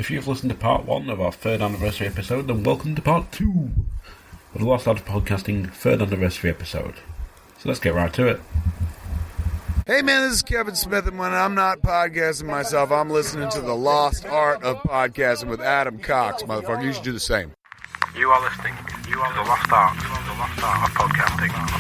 If you've listened to part 1 of our 3rd anniversary episode, then welcome to part 2 of the Lost Art of Podcasting 3rd anniversary episode. So let's get right to it. Hey man, this is Kevin Smith, and when I'm not podcasting myself, I'm listening to The Lost Art of Podcasting with Adam Cox, motherfucker. You should do the same. You are listening to The Lost Art of Podcasting.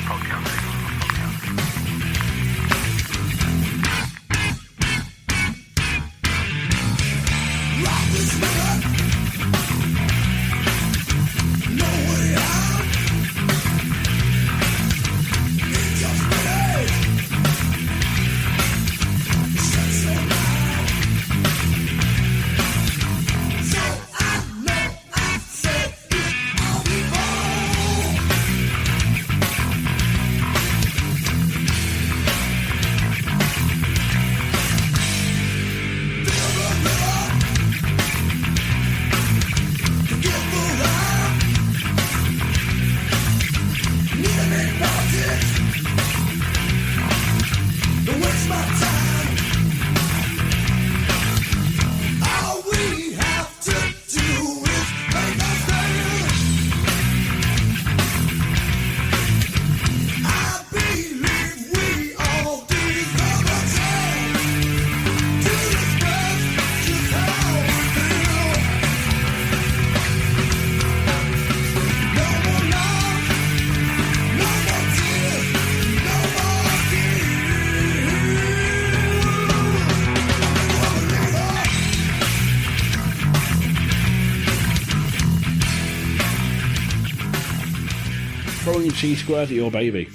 Throwing cheese squares at your baby.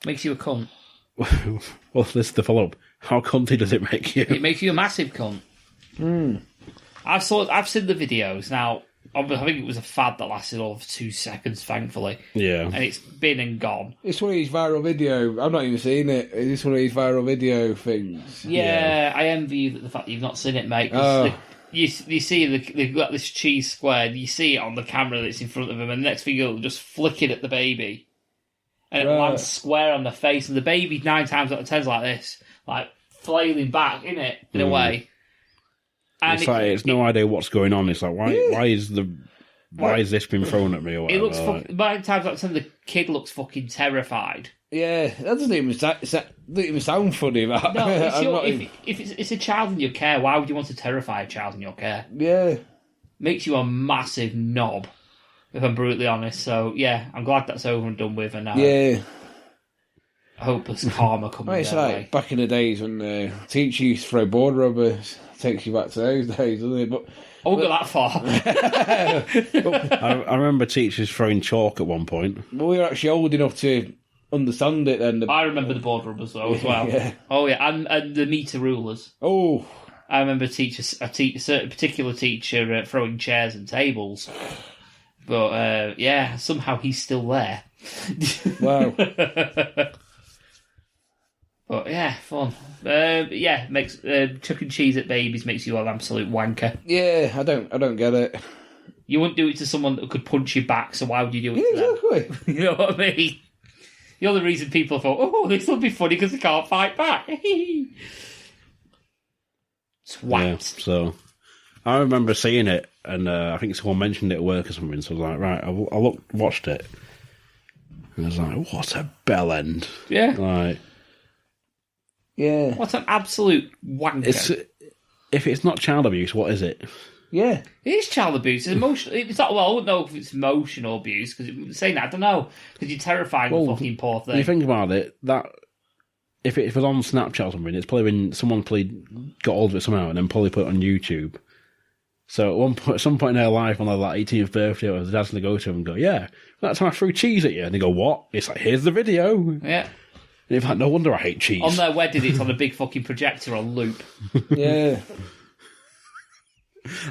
Makes you a cunt. Well, this is the follow-up. How cunty does it make you? It makes you a massive cunt. I've seen the videos. Now, I think it was a fad that lasted all of 2 seconds, thankfully. Yeah. And it's been and gone. It's one of these viral video. I've not even seen it. It's one of these viral video things. Yeah. I envy you the fact that you've not seen it, mate. 'Cause you see they've got this cheese square, and you see it on the camera that's in front of them, and the next thing you'll just flick it at the baby. And it lands square on the face, and the baby 9 times out of 10 is like this, like flailing back, innit, in a way. And it's no idea what's going on. It's like, why is this been thrown at me or whatever? It looks 9 times out of 10 the kid looks fucking terrified. Yeah, that doesn't even sound funny. That. No, if it's a child in your care, why would you want to terrify a child in your care? Yeah. Makes you a massive knob, if I'm brutally honest. So, yeah, I'm glad that's over and done with, and now Yeah. hopeless karma coming It's their like way. back in the days when teacher used to throw board rubbers. Takes you back to those days, doesn't it? I won't go that far. I remember teachers throwing chalk at one point. But we were actually old enough to understand it then. I remember the board rubbers, though, as well. Yeah. Oh, yeah, and the meter rulers. Oh. I remember a certain particular teacher throwing chairs and tables. But, yeah, somehow he's still there. Wow. But, yeah, fun. Yeah, makes chucking cheese at babies makes you an absolute wanker. Yeah, I don't get it. You wouldn't do it to someone that could punch you back, so why would you do it to them? Exactly. You know what I mean? You're the reason people thought, oh, this will be funny because they can't fight back. Swat. Yeah, so I remember seeing it, and I think someone mentioned it at work or something, so I was like, right, I watched it, and I was like, what a bell end. Yeah. Like, yeah. What an absolute wanker. If it's not child abuse, what is it? Yeah. It is child abuse. It's emotional. It's not, well, I wouldn't know if it's emotional abuse, because saying that, I don't know, because you're terrifying the fucking poor thing. When you think about it, that if it was on Snapchat or something, it's probably been someone got hold of it somehow and then probably put it on YouTube. So at some point in their life, on their 18th birthday, or the dad's going to go to them and go, yeah, that time I threw cheese at you. And they go, what? It's like, here's the video. Yeah. And it's like, no wonder I hate cheese. On their wedding, it's on a big fucking projector on loop. Yeah.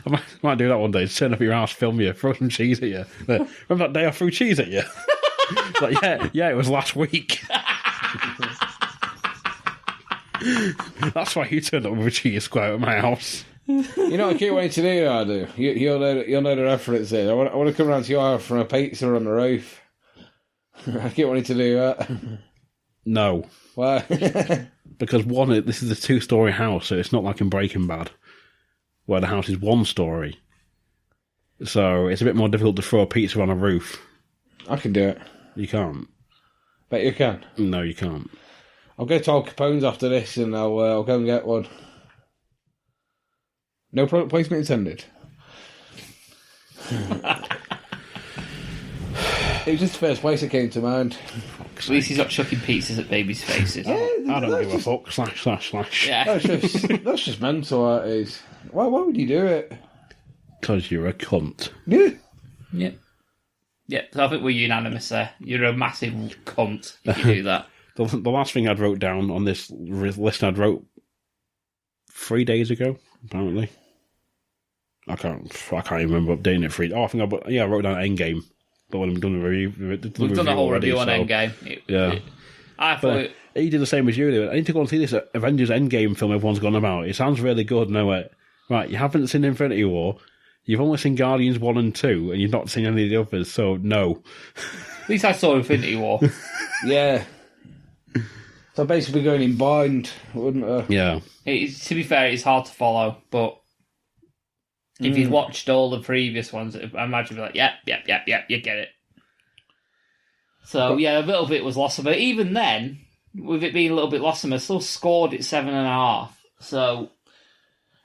I might do that one day. Just turn up at your house, film you, throw some cheese at you. Remember that day I threw cheese at you? Like, yeah, it was last week. That's why you turned up with a cheese square at my house. You know what I keep wanting to do, I do? You'll know the reference there. I want to come round to your house from a pizza on the roof. I keep wanting to do that. No. Why? Because one, this is a 2-story house, so it's not like in Breaking Bad, where the house is one story. So it's a bit more difficult to throw a pizza on a roof. I can do it. You can't. Bet you can. No, you can't. I'll go to Al Capone's after this and I'll go and get one. No product placement intended. It was just the first place that came to mind. At least he's not chucking pizzas at babies' faces. I don't give a fuck. / Yeah. That's just mental, that is. Why would you do it? Because you're a cunt. Yeah. Yeah. Yeah, so I think we're unanimous there. You're a massive cunt if you do that. The last thing I'd wrote down on this list I'd wrote 3 days ago, apparently. I can't even remember updating it. I wrote down Endgame. But when I'm done the review, we've done a whole review on Endgame. Yeah. I thought he did the same as you did. I need to go and see this Avengers Endgame film everyone's gone about. It sounds really good. No, right, you haven't seen Infinity War. You've only seen Guardians 1 and 2, and you've not seen any of the others, so no. At least I saw Infinity War. Yeah. So basically going in blind, wouldn't I? Yeah. To be fair, it's hard to follow, but if you'd watched all the previous ones, I imagine you'd be like, yep, you get it. So, yeah, a little bit was lost, but even then, with it being a little bit lost, I still scored it 7.5. So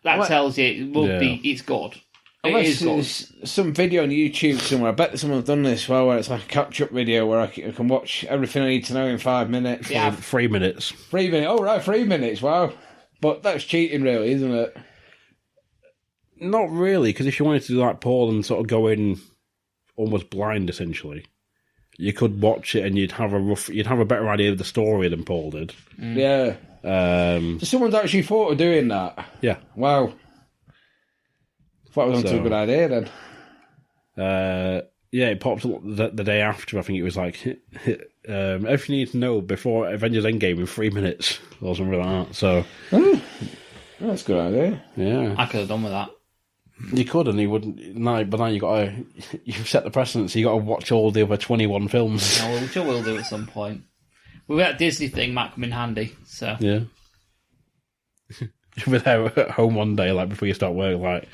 that tells you it's good. Unless there's some video on YouTube somewhere, I bet someone's done this well, where it's like a catch-up video where I can watch everything I need to know in 5 minutes. Yeah, 3 minutes. 3 minutes. Oh, right, 3 minutes, wow. But that's cheating, really, isn't it? Not really, because if you wanted to do like Paul and sort of go in almost blind, essentially, you could watch it and you'd have a better idea of the story than Paul did. Yeah. So someone's actually thought of doing that? Yeah. Wow. Thought I was onto a good idea then. Yeah, it popped up the day after. I think it was like everything you need to know before Avengers Endgame in 3 minutes or something like that. So that's a good idea. Yeah, I could have done with that. You could, and you wouldn't. No, but now you've set the precedent. So you got to watch all the other 21 films. No, which I will do at some point. With that Disney thing might come in handy. So yeah, you'll be there at home one day, like before you start work, like.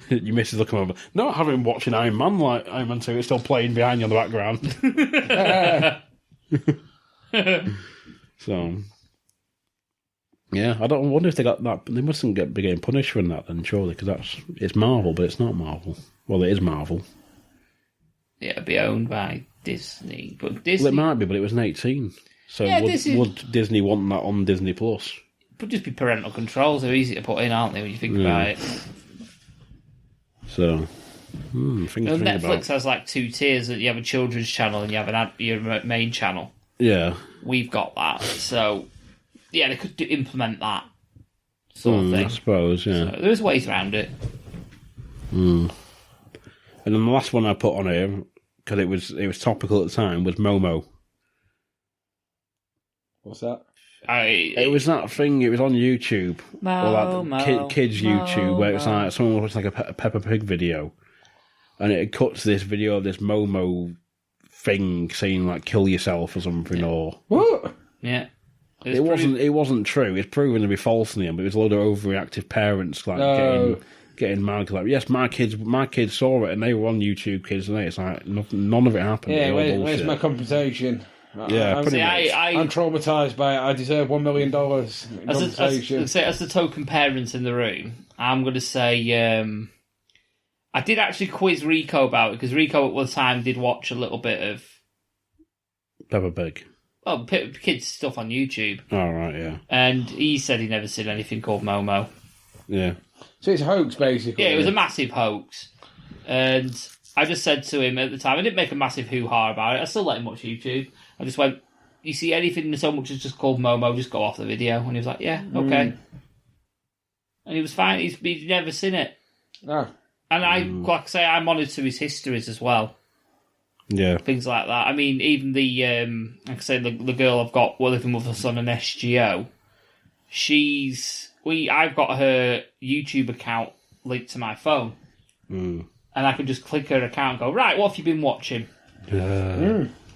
Your missus looking over. No, I haven't been watching Iron Man. Like Iron Man 2 is still playing behind you in the background. So, yeah, I wonder if they got that. They mustn't be getting punished for that then, surely, because it's Marvel, but it's not Marvel. Well, it is Marvel. Yeah, it'd be owned by Disney, but Disney. Well, it might be, but it was an 18. So yeah, would Disney want that on Disney Plus? It would just be parental controls. They're easy to put in, aren't they? When you think about it. So, Netflix has like 2 tiers. That you have a children's channel and you have your main channel. Yeah, we've got that. So, yeah, they could implement that sort of thing. I suppose. Yeah, so there's ways around it. And then the last one I put on here because it was topical at the time was Momo. What's that? It was that thing. It was on YouTube, or like kids YouTube, where it's like someone watched like a Peppa Pig video, and it cuts this video of this Momo thing saying like "kill yourself" or something, or what? Yeah, it wasn't true. It's proven to be false in the end, but it was a load of overreactive parents like getting mad. Like, yes, my kids saw it, and they were on YouTube Kids, and it's like none of it happened. Yeah, where's my compensation? Yeah, I'm traumatised by it. I deserve $1 million. As the token parents in the room, I'm going to say I did actually quiz Rico about it, because Rico at one time did watch a little bit of Peppa Pig. Oh, kids stuff on YouTube. Oh, right, yeah. And he said he'd never seen anything called Momo. Yeah. So it's a hoax, basically. Yeah, it was a massive hoax. And I just said to him at the time, I didn't make a massive hoo-ha about it. I still let him watch YouTube. I just went, you see anything so much as just called Momo, just go off the video. And he was like, yeah, okay. And he was fine. He'd never seen it. No. And like I say, I monitor his histories as well. Yeah. Things like that. I mean, even the, like I say, the girl I've got living with us on an SGO, I've got her YouTube account linked to my phone. And I can just click her account and go, right, what have you been watching?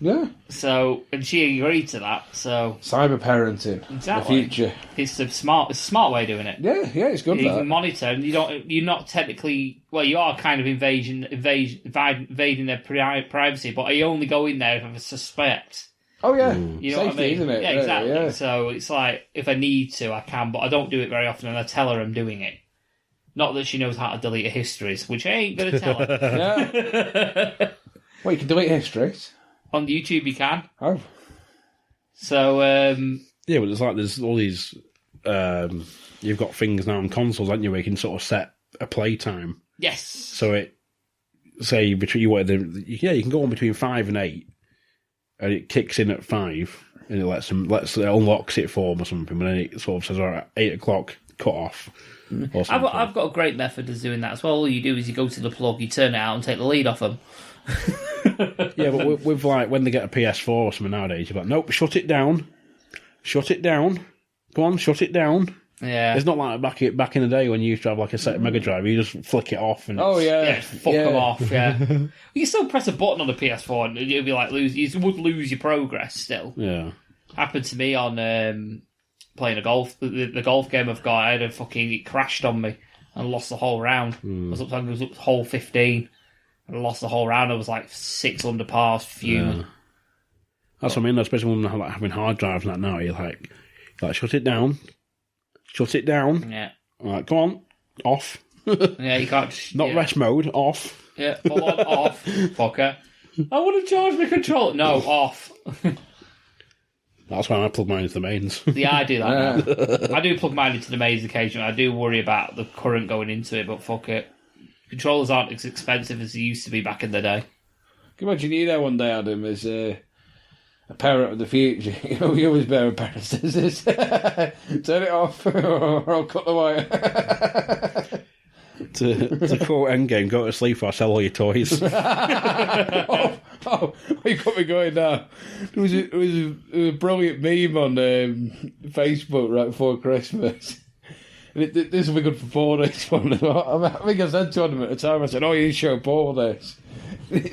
Yeah. So, and she agreed to that. So Cyber parenting. exactly, The future. It's a smart way of doing it. Yeah, it's good. You That. can monitor, and you're not technically. Well, you are kind of invading their privacy, but you only go in there if I suspect. Oh yeah, You know safety, what I mean? isn't it? Yeah, exactly. Yeah. So it's like if I need to, I can, but I don't do it very often, and I tell her I'm doing it. Not that she knows how to delete her histories, which I ain't gonna tell her. Yeah. Well, you can delete histories. On YouTube, you can. Oh. So Yeah, but there's all these. You've got things now on consoles, haven't you? Where you can sort of set a playtime. yes. So say between you can go on between 5 and 8, and it kicks in at 5, and it it unlocks it for them or something, and then it sort of says, all right, 8 o'clock, cut off. Or something. I've got a great method of doing that as well. All you do is you go to the plug, you turn it out, and take the lead off them. Yeah, but with like when they get a PS4 or something nowadays, you're like, nope, shut it down, go on, shut it down. Yeah. It's not like back in the day when you used to have like a set of Mega Drive, you just flick it off and Yeah, fuck them off, yeah. You can still press a button on the PS4 and you'll be like, you would lose your progress still. Yeah. Happened to me on playing the golf game I've got. It crashed on me and lost the whole round. I was up to hole 15 and I lost the whole round. I was like 6 under par, fuming. Yeah. That's what I mean, especially when like having hard drives and that now, you're like shut it down. Yeah. Like, come on, off. Yeah, you can't... Not rest mode, off. Yeah, full on, off, fucker. I want to charge my controller. No, off. That's why I plug mine into the mains. Yeah, I do that now. I do plug mine into the mains occasionally. I do worry about the current going into it, but fuck it. Controllers aren't as expensive as they used to be back in the day. Can you imagine you there one day, Adam, as a parent of the future? You always bear a parent says this. Turn it off or I'll cut the wire. to quote Endgame, go to sleep or sell all your toys. You got me going now. There was a brilliant meme on Facebook right before Christmas. And this will be good for Paul, this one. I think I said to him at the time, I said, oh, you show Paul this. And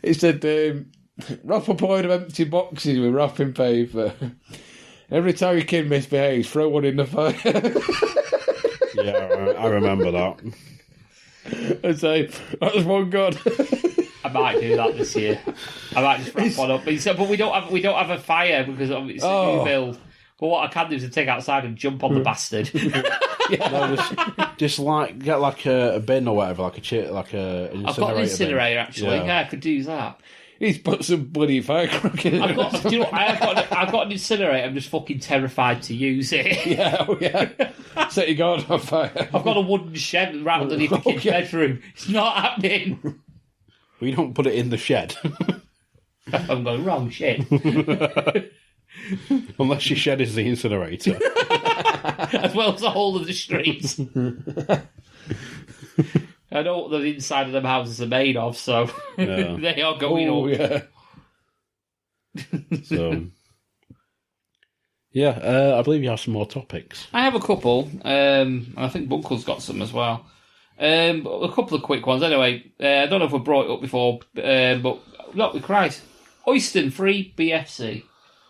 it said, wrap up a load of empty boxes with wrapping paper. Every time your kid misbehaves, throw one in the fire. Yeah, I remember that. And say, that's one good. I might do that this year. I might just wrap one up. But we don't have a fire because it's a new build. But what I can do is take outside and jump on the bastard. No, just like get like a bin or whatever, like an incinerator. I've got an incinerator actually. Yeah. Yeah, I could do that. He's put some bloody firecrackers in. I've got an incinerator. I'm just fucking terrified to use it. Yeah. Set your garden on fire. I've got a wooden shed right underneath the kid's bedroom. It's not happening. We don't put it in the shed. I'm going wrong shit. Unless your shed is the incinerator. As well as the whole of the street. I know what the inside of them houses are made of, so Yeah. they are going up. Yeah. So, yeah, I believe you have some more topics. I have a couple. I think Bunkle's got some as well. But a couple of quick ones. Anyway, I don't know if we brought it up before, but not with Christ. Oyston free BFC.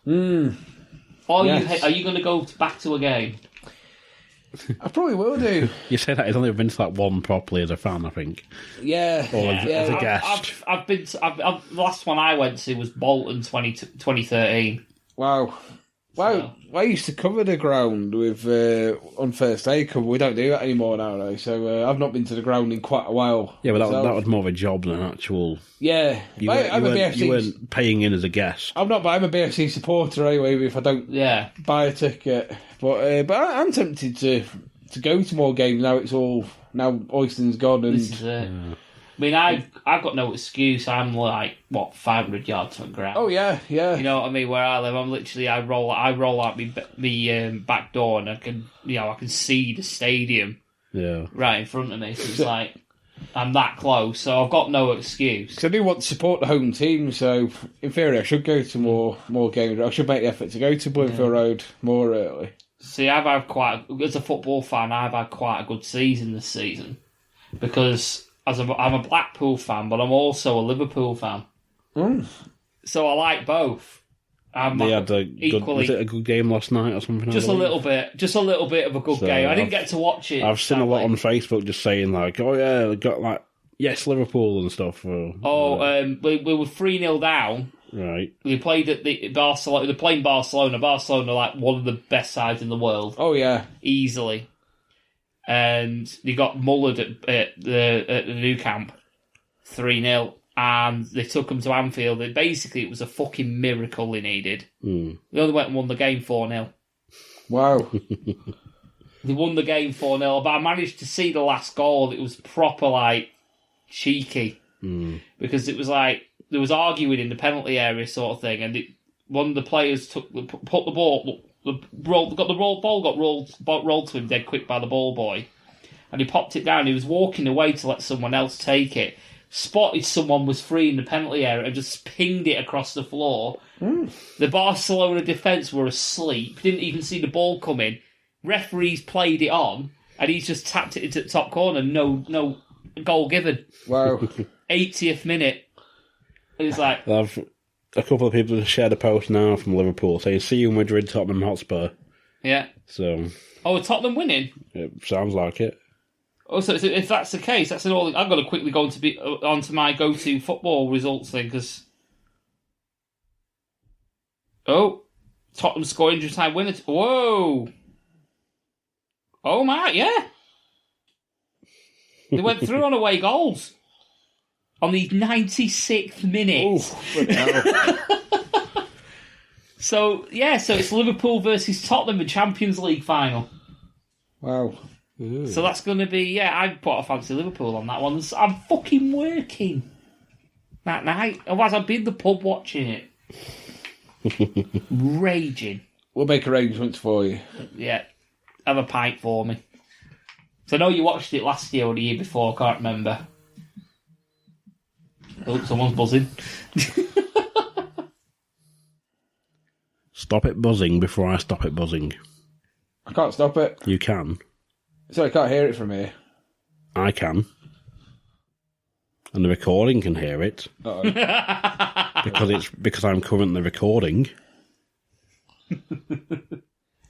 Are you going to go back to a game? I probably will do. You say that, he's only been to like one properly as a fan, I think. Yeah. Or as a guest. I've been. The last one I went to was Bolton 2013. Wow. So. I used to cover the ground with on First Aid cover. We don't do that anymore now, though. So I've not been to the ground in quite a while. Yeah, but that was more of a job than an actual... Yeah. You weren't paying in as a guest. I'm not, but I'm a BFC supporter anyway, even if I don't buy a ticket. But I'm tempted to go to more games now. Now Oyston's gone. And This is it. I mean, I've got no excuse. I'm like 500 yards from ground. Oh yeah. You know what I mean? Where I live, I'm literally I roll out my back door, and I can see the stadium right in front of me. So it's like I'm that close. So I've got no excuse. Because I do want to support the home team. So in theory, I should go to more games. I should make the effort to go to Bloomfield Road more early. See, I've had as a football fan, I've had quite a good season this season because. I'm a Blackpool fan, but I'm also a Liverpool fan. So I like both. They had a good, was it a good game last night or something? Just a little bit of a good game. I didn't get to watch it. I've seen a lot on Facebook just saying like, "Oh yeah, they got like yes Liverpool and stuff." We were 3-0 down. Right. We played at the Barcelona. They're playing Barcelona. Barcelona are like one of the best sides in the world. Oh yeah, easily. And they got mullered at the new camp, 3-0. And they took them to Anfield. And basically, it was a fucking miracle they needed. They only went and won the game 4-0. Wow. They won the game 4-0, but I managed to see the last goal. It was proper, like, cheeky. Because it was like, there was arguing in the penalty area sort of thing, and one of the players put the ball, ball got rolled to him dead quick by the ball boy, and he popped it down. He was walking away to let someone else take it. Spotted someone was free in the penalty area and just pinged it across the floor. The Barcelona defence were asleep, didn't even see the ball coming. Referees played it on, and he's just tapped it into the top corner. No goal given. Wow. 80th minute. It was like... I've a couple of people have shared a post now from Liverpool saying, "See you in Madrid, Tottenham Hotspur." Yeah. So... Oh, are Tottenham winning? It sounds like it. Oh, so if that's the case, that's an all. I've got to quickly go onto my go-to football results thing because. Oh, Tottenham score injury time winner. Whoa! Oh my, yeah. They went through on away goals on the 96th minute. So it's Liverpool versus Tottenham in Champions League final. Wow. So that's going to be, I'd put a fancy Liverpool on that one. I'm fucking working that night. Otherwise, I'd be in the pub watching it. Raging. We'll make arrangements for you. Yeah. Have a pint for me. So I know you watched it last year or the year before, I can't remember. Oh, someone's buzzing. Stop it buzzing before I stop it buzzing. I can't stop it. You can. Sorry, I can't hear it from here. I can. And the recording can hear it. because I'm currently recording.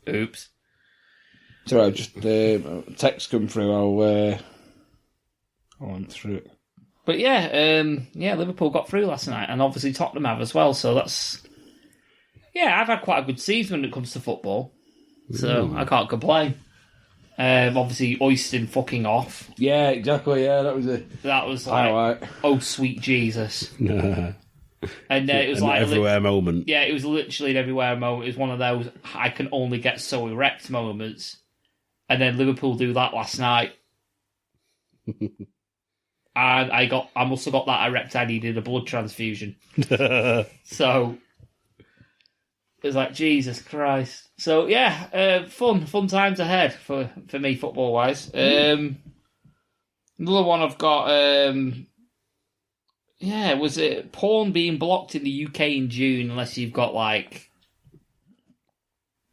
Oops. Sorry, I've just text come through. I'll on through it. But Liverpool got through last night, and obviously Tottenham have as well. So that's I've had quite a good season when it comes to football, so I can't complain. Obviously, Oyston fucking off. Yeah, exactly. Yeah, that was like, right. Oh sweet Jesus. And it was an like everywhere moment. Yeah, it was literally an everywhere moment. It was one of those I can only get so erect moments. And then Liverpool do that last night. And I must have got that erect. I needed a blood transfusion. So it was like, Jesus Christ. So fun times ahead for me football wise. Another one I've got. Was it porn being blocked in the UK in June unless you've got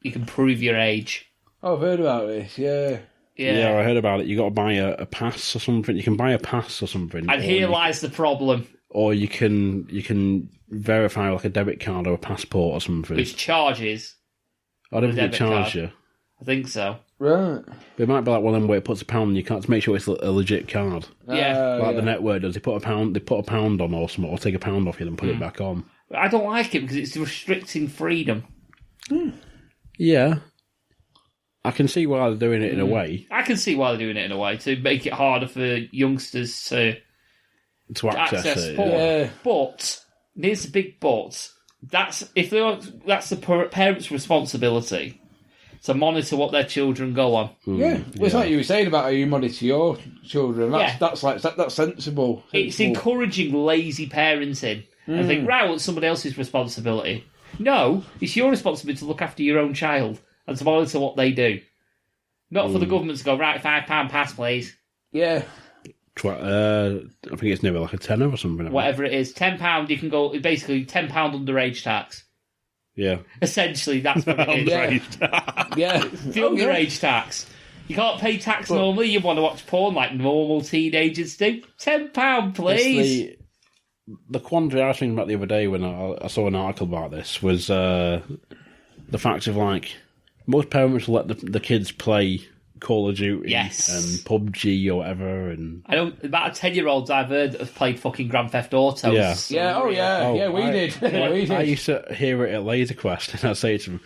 you can prove your age. Oh, I've heard about this. Yeah, I heard about it. You got to buy a pass or something. You can buy a pass or something. And here lies the problem. Or you can verify like a debit card or a passport or something. Which charges. I don't think it charges you. I think so. Right. But it might be like one of them where it puts a pound on your card to make sure it's a legit card. Yeah. The network does. They put a pound on or something, or take a pound off you and put it back on. I don't like it because it's restricting freedom. Yeah. I can see why they're doing it in a way. I can see why they're doing it in a way, to make it harder for youngsters to access it. porn. Yeah. But, there's a big but. That's the parents' responsibility to monitor what their children go on. Yeah, well, it's like you were saying about how you monitor your children. That's sensible. It's encouraging lazy parenting. And think, right, well, it's somebody else's responsibility. No, it's your responsibility to look after your own child and to monitor what they do. Not for the government to go, right, £5 pass, please. Yeah. I think it's never like a tenner or something. Whatever it is, £10, you can go, basically £10 underage tax. Yeah. Essentially, that's what it is. Yeah. The underage tax. You can't pay tax normally, you want to watch porn like normal teenagers do. £10, please. the quandary I was thinking about the other day when I saw an article about this was the fact of, like, most parents will let the kids play Call of Duty and PUBG or whatever. And I know about 10-year-olds I've heard that have played fucking Grand Theft Auto. Yeah. We did. I used to hear it at Laser Quest, and I'd say to them,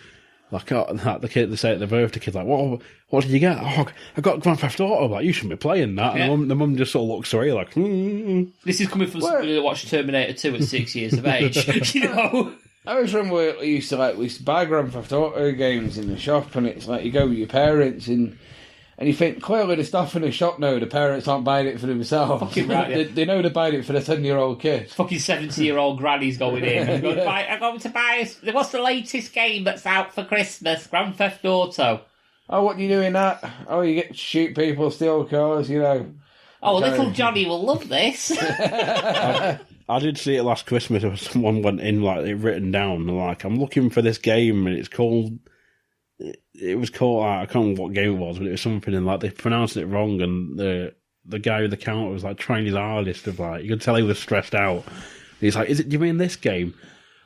like, the kid, they say at the birthday kid, like, what did you get? Oh, I got Grand Theft Auto. Like, you shouldn't be playing that. Yeah. And the mum just sort of looks away, like, This is coming from somebody that watched Terminator 2 at 6 years of age. You know? I always remember we used to buy Grand Theft Auto games in the shop, and it's like you go with your parents and you think, clearly the stuff in the shop now, the parents aren't buying it for themselves. Fucking right, they know they're buying it for the 10-year-old kid. Fucking 70-year-old granny's going in. I'm going to buy... What's the latest game that's out for Christmas? Grand Theft Auto. Oh, what are you doing that? Oh, you get to shoot people, steal cars, you know. Oh, little Johnny will love this. I did see it last Christmas. Someone went in, like, it written down, like, I'm looking for this game, and it's called... It was called, I can't remember what game it was, but it was something, and, like, they pronounced it wrong, and the guy with the counter was, like, trying his hardest of, like, you could tell he was stressed out. He's like, do you mean this game?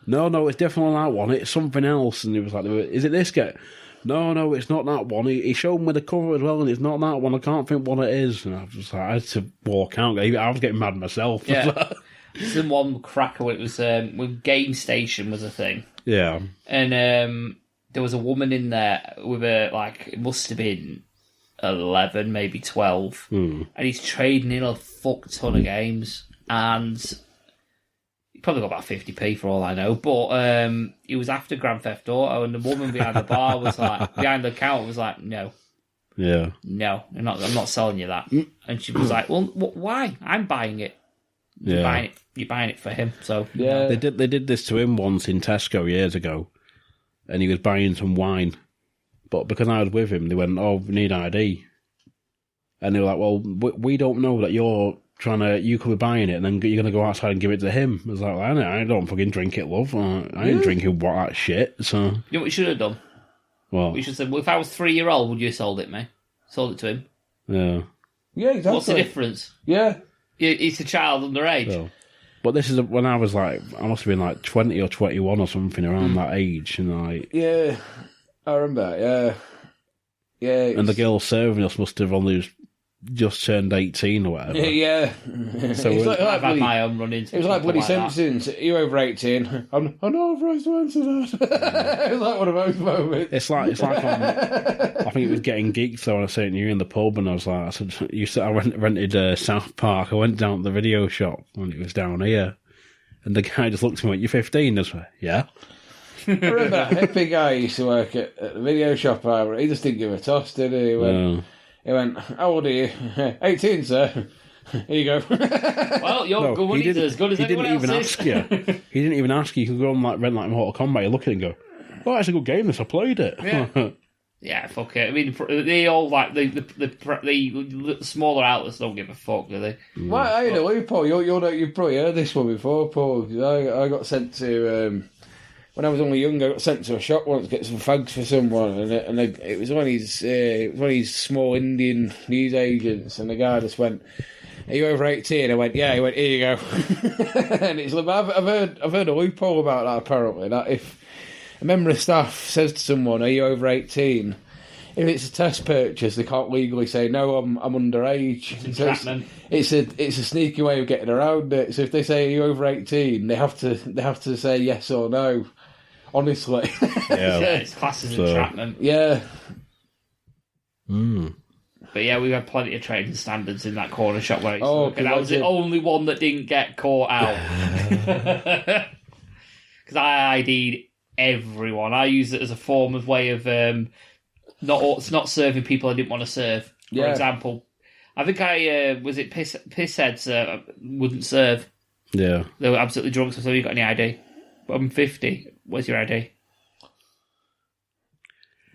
No, it's definitely that one. It's something else. And he was like, is it this game? No, it's not that one. He showed me the cover as well, and it's not that one. I can't think what it is. And I was just like, I had to walk out. I was getting mad myself. Yeah. Some one cracker when it was when Game Station was a thing. Yeah. And there was a woman in there with it must have been 11, maybe 12. And he's trading in a fuck ton of games. And he probably got about 50p for all I know. But he was after Grand Theft Auto, and the woman behind the bar was like, behind the counter was like, no. Yeah. No, I'm not selling you that. And she was like, well, why? I'm buying it. You're buying it for him. So yeah, they did this to him once in Tesco years ago, and he was buying some wine, but because I was with him, they went, "Oh, we need ID," and they were like, "Well, we don't know that you could be buying it, and then you're gonna go outside and give it to him." I was like, well, I don't fucking drink it, love. I ain't drinking that shit. So you know what we should have done? Well, we should have said, well, if I was 3-year-old, would you have sold it, mate? Sold it to him. Yeah, exactly. What's the difference? Yeah. It's a child underage. Well, but this is when I was like, I must have been like 20 or 21 or something around that age, and like, yeah, I remember that. Yeah, and the girl serving us must have only just turned 18 or whatever. Yeah. So I've had my own run-ins. It was like bloody Simpsons. Are you over 18? I'm not over 18 to that. It was like one of those moments. It's like I think it was Getting Geeked, so I was saying to you in the pub, and I said, I rented South Park. I went down to the video shop when it was down here, and the guy just looked at me and went, "You're 15?" I was like, "Yeah." I remember that hippie guy who used to work at the video shop. He just didn't give a toss, did he? He went, "How old are you?" 18, sir. Here you go. Well, your good money's as good as anyone else's. He didn't even ask you. He didn't even ask you. You could go and rent Mortal Kombat. You look at it and go, "Oh, it's a good game. This I played it." Yeah. Yeah, fuck it. I mean, they all the smaller outlets don't give a fuck, do they? Well, I had a loophole. You've probably heard this one before, Paul. I got sent to. When I was only young, I got sent to a shop once to get some fags for someone, and it was one of these small Indian news agents, and the guy just went, "Are you over 18?" I went, "Yeah." He went, "Here you go." And it's like, I've heard a loophole about that apparently. That if a member of staff says to someone, "Are you over 18?" if it's a test purchase, they can't legally say no. I'm underage. So it's a sneaky way of getting around it. So if they say, "Are you over 18?" they have to say yes or no. Honestly, Yeah, it's classed as entrapment. Yeah. But yeah, we had plenty of trading standards in that corner shop where I used to work, and I was that's the only one that didn't get caught out. Because I ID'd everyone. I used it as a form of way of not serving people I didn't want to serve. For example, I think Pissheads wouldn't serve. Yeah. They were absolutely drunk, so you got any ID? I'm 50. Where's your ID?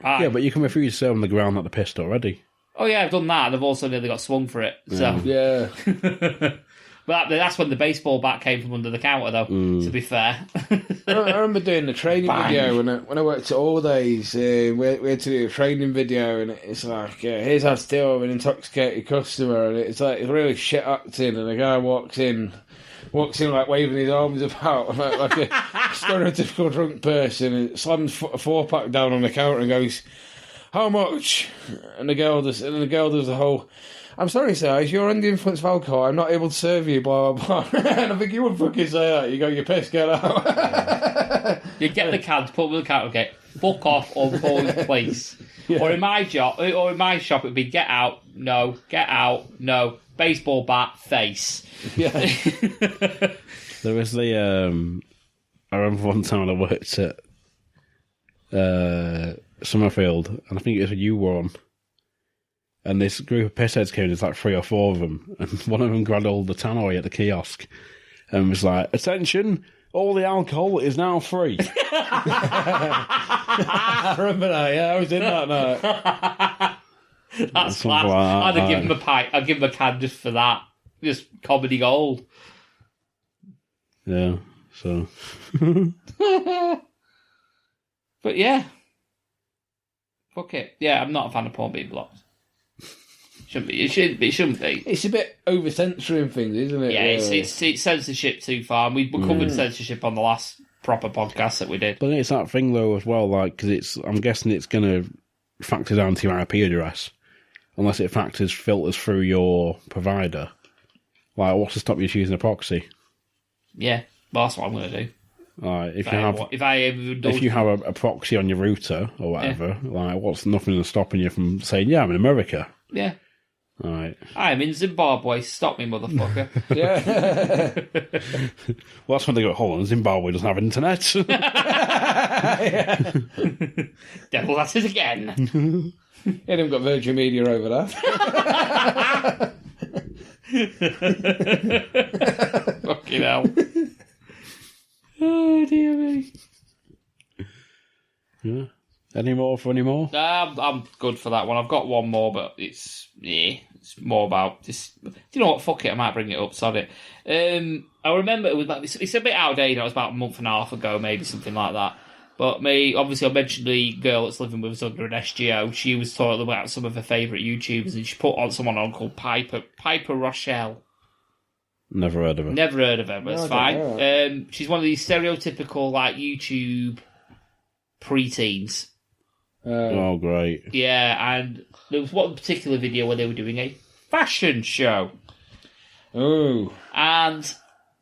Yeah, but you can refuse to serve on the ground that they're pissed already. Oh yeah, I've done that, and I've also nearly got swung for it. So Yeah. But that's when the baseball bat came from under the counter, though, to be fair. I remember doing the training video when I worked at All Days. We had to do a training video, and it's like, here's how to deal with an intoxicated customer, and it's like it's really shit acting, and a guy walks in like waving his arms about like a stereotypical drunk person, and slams a 4-pack down on the counter and goes, "How much?" And the girl does the whole, "I'm sorry, sir, is you're under the influence of alcohol, I'm not able to serve you, blah, blah, blah." And I think you would fucking say that. You go, "You're pissed, get out." You get the can, put them in the counter, okay, fuck off or hold in place. Yeah. Or in my shop, it'd be get out, no, baseball bat, face. Yeah. There was the, I remember one time I worked at Summerfield, and I think it was when you were on. And this group of pissheads came in, there's like 3 or 4 of them, and one of them grabbed hold of the tannoy at the kiosk and was like, "Attention, all the alcohol is now free." I remember that, yeah, I was in that night. That's class. I'd have given him a pint, I'd give him a can just for that. Just comedy gold. Yeah, so. But yeah. Fuck it. Yeah, I'm not a fan of porn being blocked. It shouldn't be. It's a bit over censoring things, isn't it? Yeah, it's censorship too far. We covered censorship on the last proper podcast that we did. But it's that thing though as well, like, because I'm guessing it's going to factor down to your IP address, unless it filters through your provider. Like, what's to stop you using a proxy? Yeah, well, that's what I'm going to do. If you have a proxy on your router or whatever, like, what's nothing stopping you from saying, "Yeah, I'm in America." Yeah. All right. I'm in Zimbabwe. Stop me, motherfucker. Yeah. Well, that's when they go, "Hold on, Zimbabwe doesn't have internet." Devil at it again. Yeah, they've got Virgin Media over there. Fucking hell. Oh, dear me. Yeah. Any more? I'm good for that one. I've got one more, but it's more about this. Do you know what? Fuck it, I might bring it up. Sorry. I remember it was it's a bit outdated. It was about a month and a half ago, maybe something like that. But obviously, I mentioned the girl that's living with us under an SGO. She was talking about some of her favourite YouTubers, and she put someone on called Piper Rochelle. Never heard of her. Never heard of her, but it's fine. She's one of these stereotypical like YouTube preteens. Oh, great. Yeah, and there was one particular video where they were doing a fashion show. Oh. And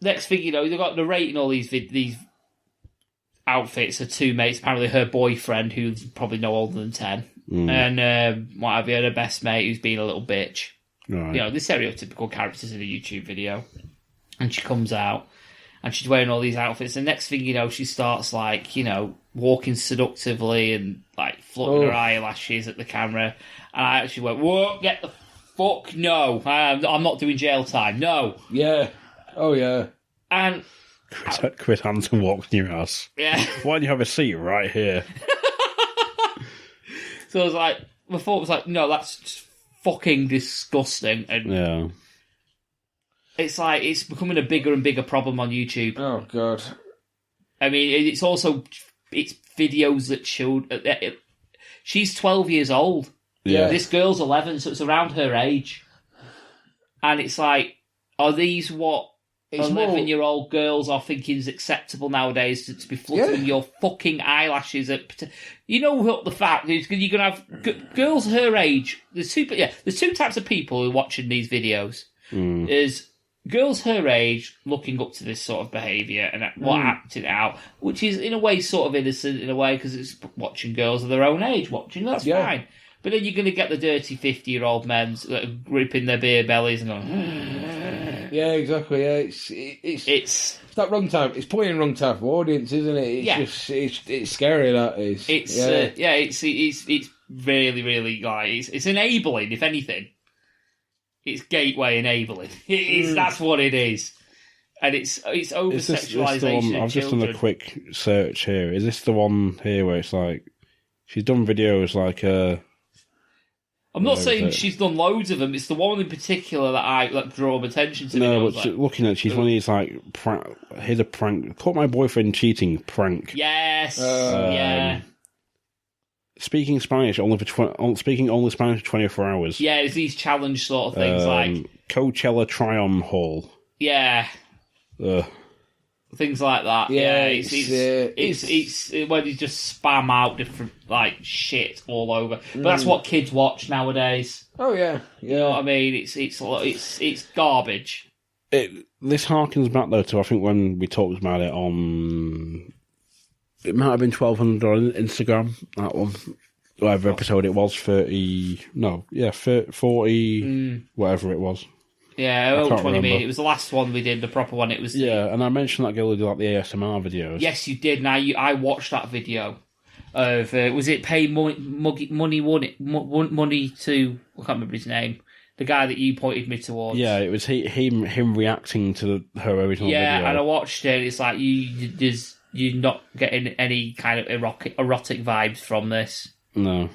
next thing you know, they've got narrating all these outfits of 2 mates, apparently her boyfriend, who's probably no older than 10, and what have you, her best mate, who's being a little bitch. Right. You know, the stereotypical characters in a YouTube video. And she comes out, and she's wearing all these outfits, and next thing you know, she starts, like, you know, walking seductively and, like, fluttering her eyelashes at the camera. And I actually went, "Whoa, get the fuck, no. I'm not doing jail time, no." Yeah. Oh, yeah. And Chris Hansen walks in your house. yeah. Why don't you have a seat right here? So I was like, my thought was like, no, that's just fucking disgusting. And Yeah. it's like, it's becoming a bigger and bigger problem on YouTube. Oh, God. I mean, it's videos that showed... she's 12 years old. Yeah. This girl's 11, so it's around her age. And it's like, are these what 11-year-old girls are thinking is acceptable nowadays to be fluttering your fucking eyelashes at... You know what the fact is, you're going to have girls her age... There's two types of people who are watching these videos. There's girls her age looking up to this sort of behaviour and acting out, which is in a way sort of innocent in a way because it's watching girls of their own age watching. That's fine. But then you're going to get the dirty 50-year-old men that are gripping their beer bellies and going... Yeah, exactly. Yeah, it's that wrong type. It's pointing wrong type of audience, isn't it? It's scary. That is. It's really, really like it's enabling. If anything, it's gateway enabling. That's what it is, and it's over sexualization. I've just done a quick search here. Is this the one here where it's like she's done videos like I'm not saying she's done loads of them. It's the one in particular that draw my attention to. No, but looking at she's one of these like here's a prank. Caught my boyfriend cheating prank. Yes, yeah. Speaking Spanish speaking only Spanish for 24 hours. Yeah, it's these challenge sort of things like Coachella try-on haul. Yeah. Things like that. Yeah, it's when you just spam out different like shit all over. But that's what kids watch nowadays. Oh yeah, You know what I mean? It's garbage. This harkens back though to I think when we talked about it on. It might have been 1200 on Instagram. That one, whatever episode it was, 40, whatever it was. Yeah, 20 minutes. It was the last one we did, the proper one. It was and I mentioned that girl who did like the ASMR videos. Yes, you did. Now I watched that video of was it pay money to I can't remember his name. The guy that you pointed me towards. Yeah, it was him reacting to her original video. Yeah, and I watched it. It's like you're not getting any kind of erotic vibes from this. No.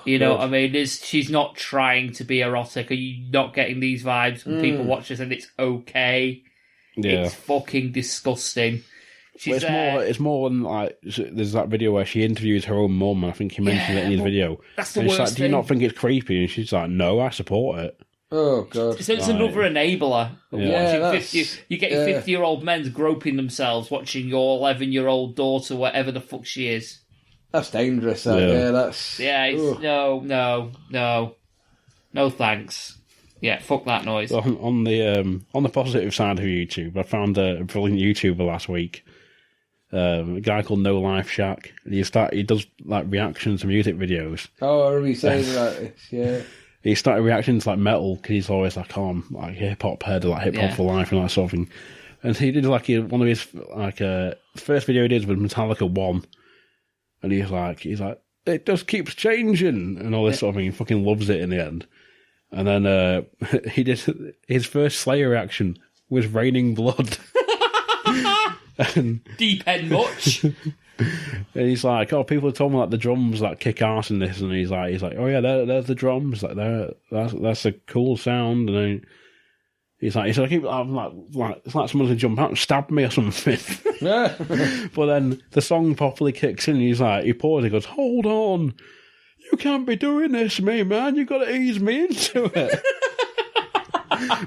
You know what I mean? She's not trying to be erotic. Are you not getting these vibes when people watch this and it's okay? Yeah. It's fucking disgusting. It's more than like there's that video where she interviews her own mum. I think he mentioned it in his video. That's the and worst she's like, do you not think it's creepy? And she's like, no, I support it. Oh god! So it's another enabler. Yeah, you get your 50-year-old men groping themselves watching your 11-year-old daughter, whatever the fuck she is. That's dangerous. It's no thanks. Yeah, fuck that noise. On the positive side of YouTube, I found a brilliant YouTuber last week. A guy called No Life Shack. He does like reactions to music videos. Oh, I remember you saying that. Yeah. He started reacting to like metal because he's always like, I'm like hip hop head, like hip hop for life and that sort of thing. And he did like one of his first video he did was Metallica 1, and he's like it just keeps changing and all this sort of thing. He fucking loves it in the end. And then he did his first Slayer reaction was Raining Blood. Deep end much. And he's like, oh, people have told me like the drums like kick ass in this, and he's like, oh yeah, there's the drums, like that's a cool sound, and then he's like, I'm like it's like someone's gonna jump out and stab me or something. But then the song properly kicks in, and he's like, he pauses, he goes, hold on, you can't be doing this to me, man, you got to ease me into it.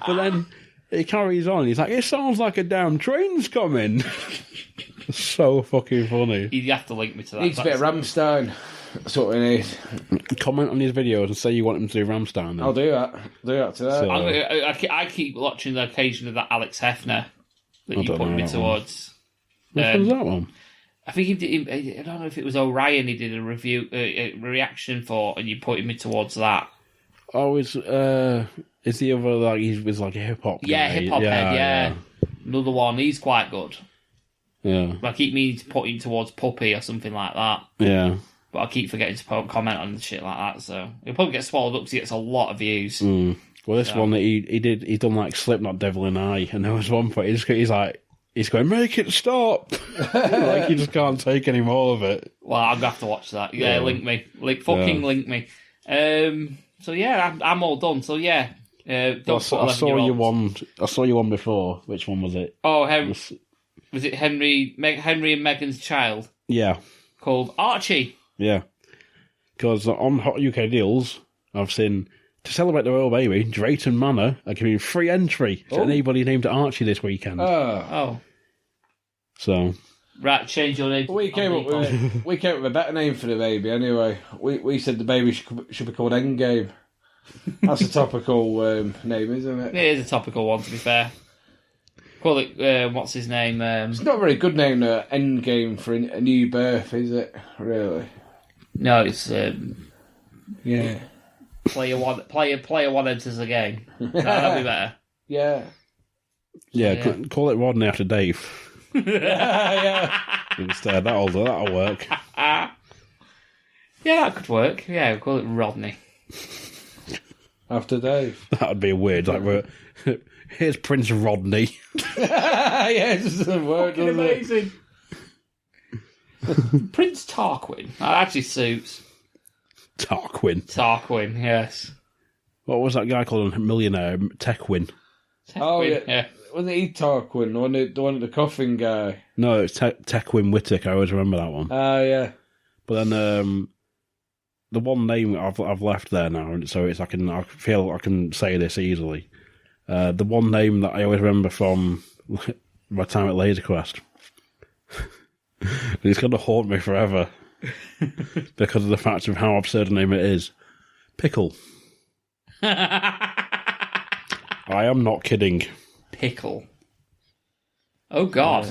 But then he carries on, he's like, it sounds like a damn train's coming. So fucking funny. You have to link me to that. Needs a bit of Rammstein. That's what we need. Comment on his videos and say you want him to do Rammstein. Then. I'll do that. To that. So, I keep watching the occasion of that Alex Hefner that you put me towards. Which one's that one? I think he did. I don't know if it was Orion. He did a review, a reaction for, and you pointed me towards that. Oh, is the other like he was like a hip hop? Yeah, hip hop head. Yeah, another one. He's quite good. Yeah. I keep meaning to put him towards Puppy or something like that. Yeah. But I keep forgetting to comment on shit like that, so he'll probably get swallowed up because he gets a lot of views. Well, this one that he's done like Slipknot, Devil and I, and there was one point he's going, make it stop. Like he just can't take any more of it. Well, I'm gonna have to watch that. Yeah, link me. Link me. So yeah, I'm all done. So yeah. I saw you one before. Which one was it? Oh, was it Henry and Meghan's child? Yeah. Called Archie. Yeah. Because on Hot UK Deals, I've seen, to celebrate the royal baby, Drayton Manor are giving free entry to anybody named Archie this weekend. Oh. So. Right, change your name. We came up with a better name for the baby anyway. We said the baby should be called Endgame. That's a topical name, isn't it? It is a topical one, to be fair. Call it, what's his name? It's not a very good name, Endgame, for a new birth, is it? Really? No, it's... yeah. Player one enters the game. That'll be better. Yeah. Yeah, call it Rodney after Dave. Yeah. Instead, that'll work. Yeah, that could work. Yeah, we'll call it Rodney. After Dave. That would be weird. Like, here's Prince Rodney. Yeah, it doesn't work, does amazing. Prince Tarquin. That actually suits. Tarquin, yes. What was that guy called? A millionaire? Techwin. Yeah. Wasn't he Tarquin? The one, the coffin guy? No, it's Techwin Whittick. I always remember that one. Yeah. But then the one name I've left there now, so it's I feel I can say this easily. The one name that I always remember from my time at Laser Quest. It's going to haunt me forever because of the fact of how absurd a name it is. Pickle. I am not kidding. Pickle. Oh, God.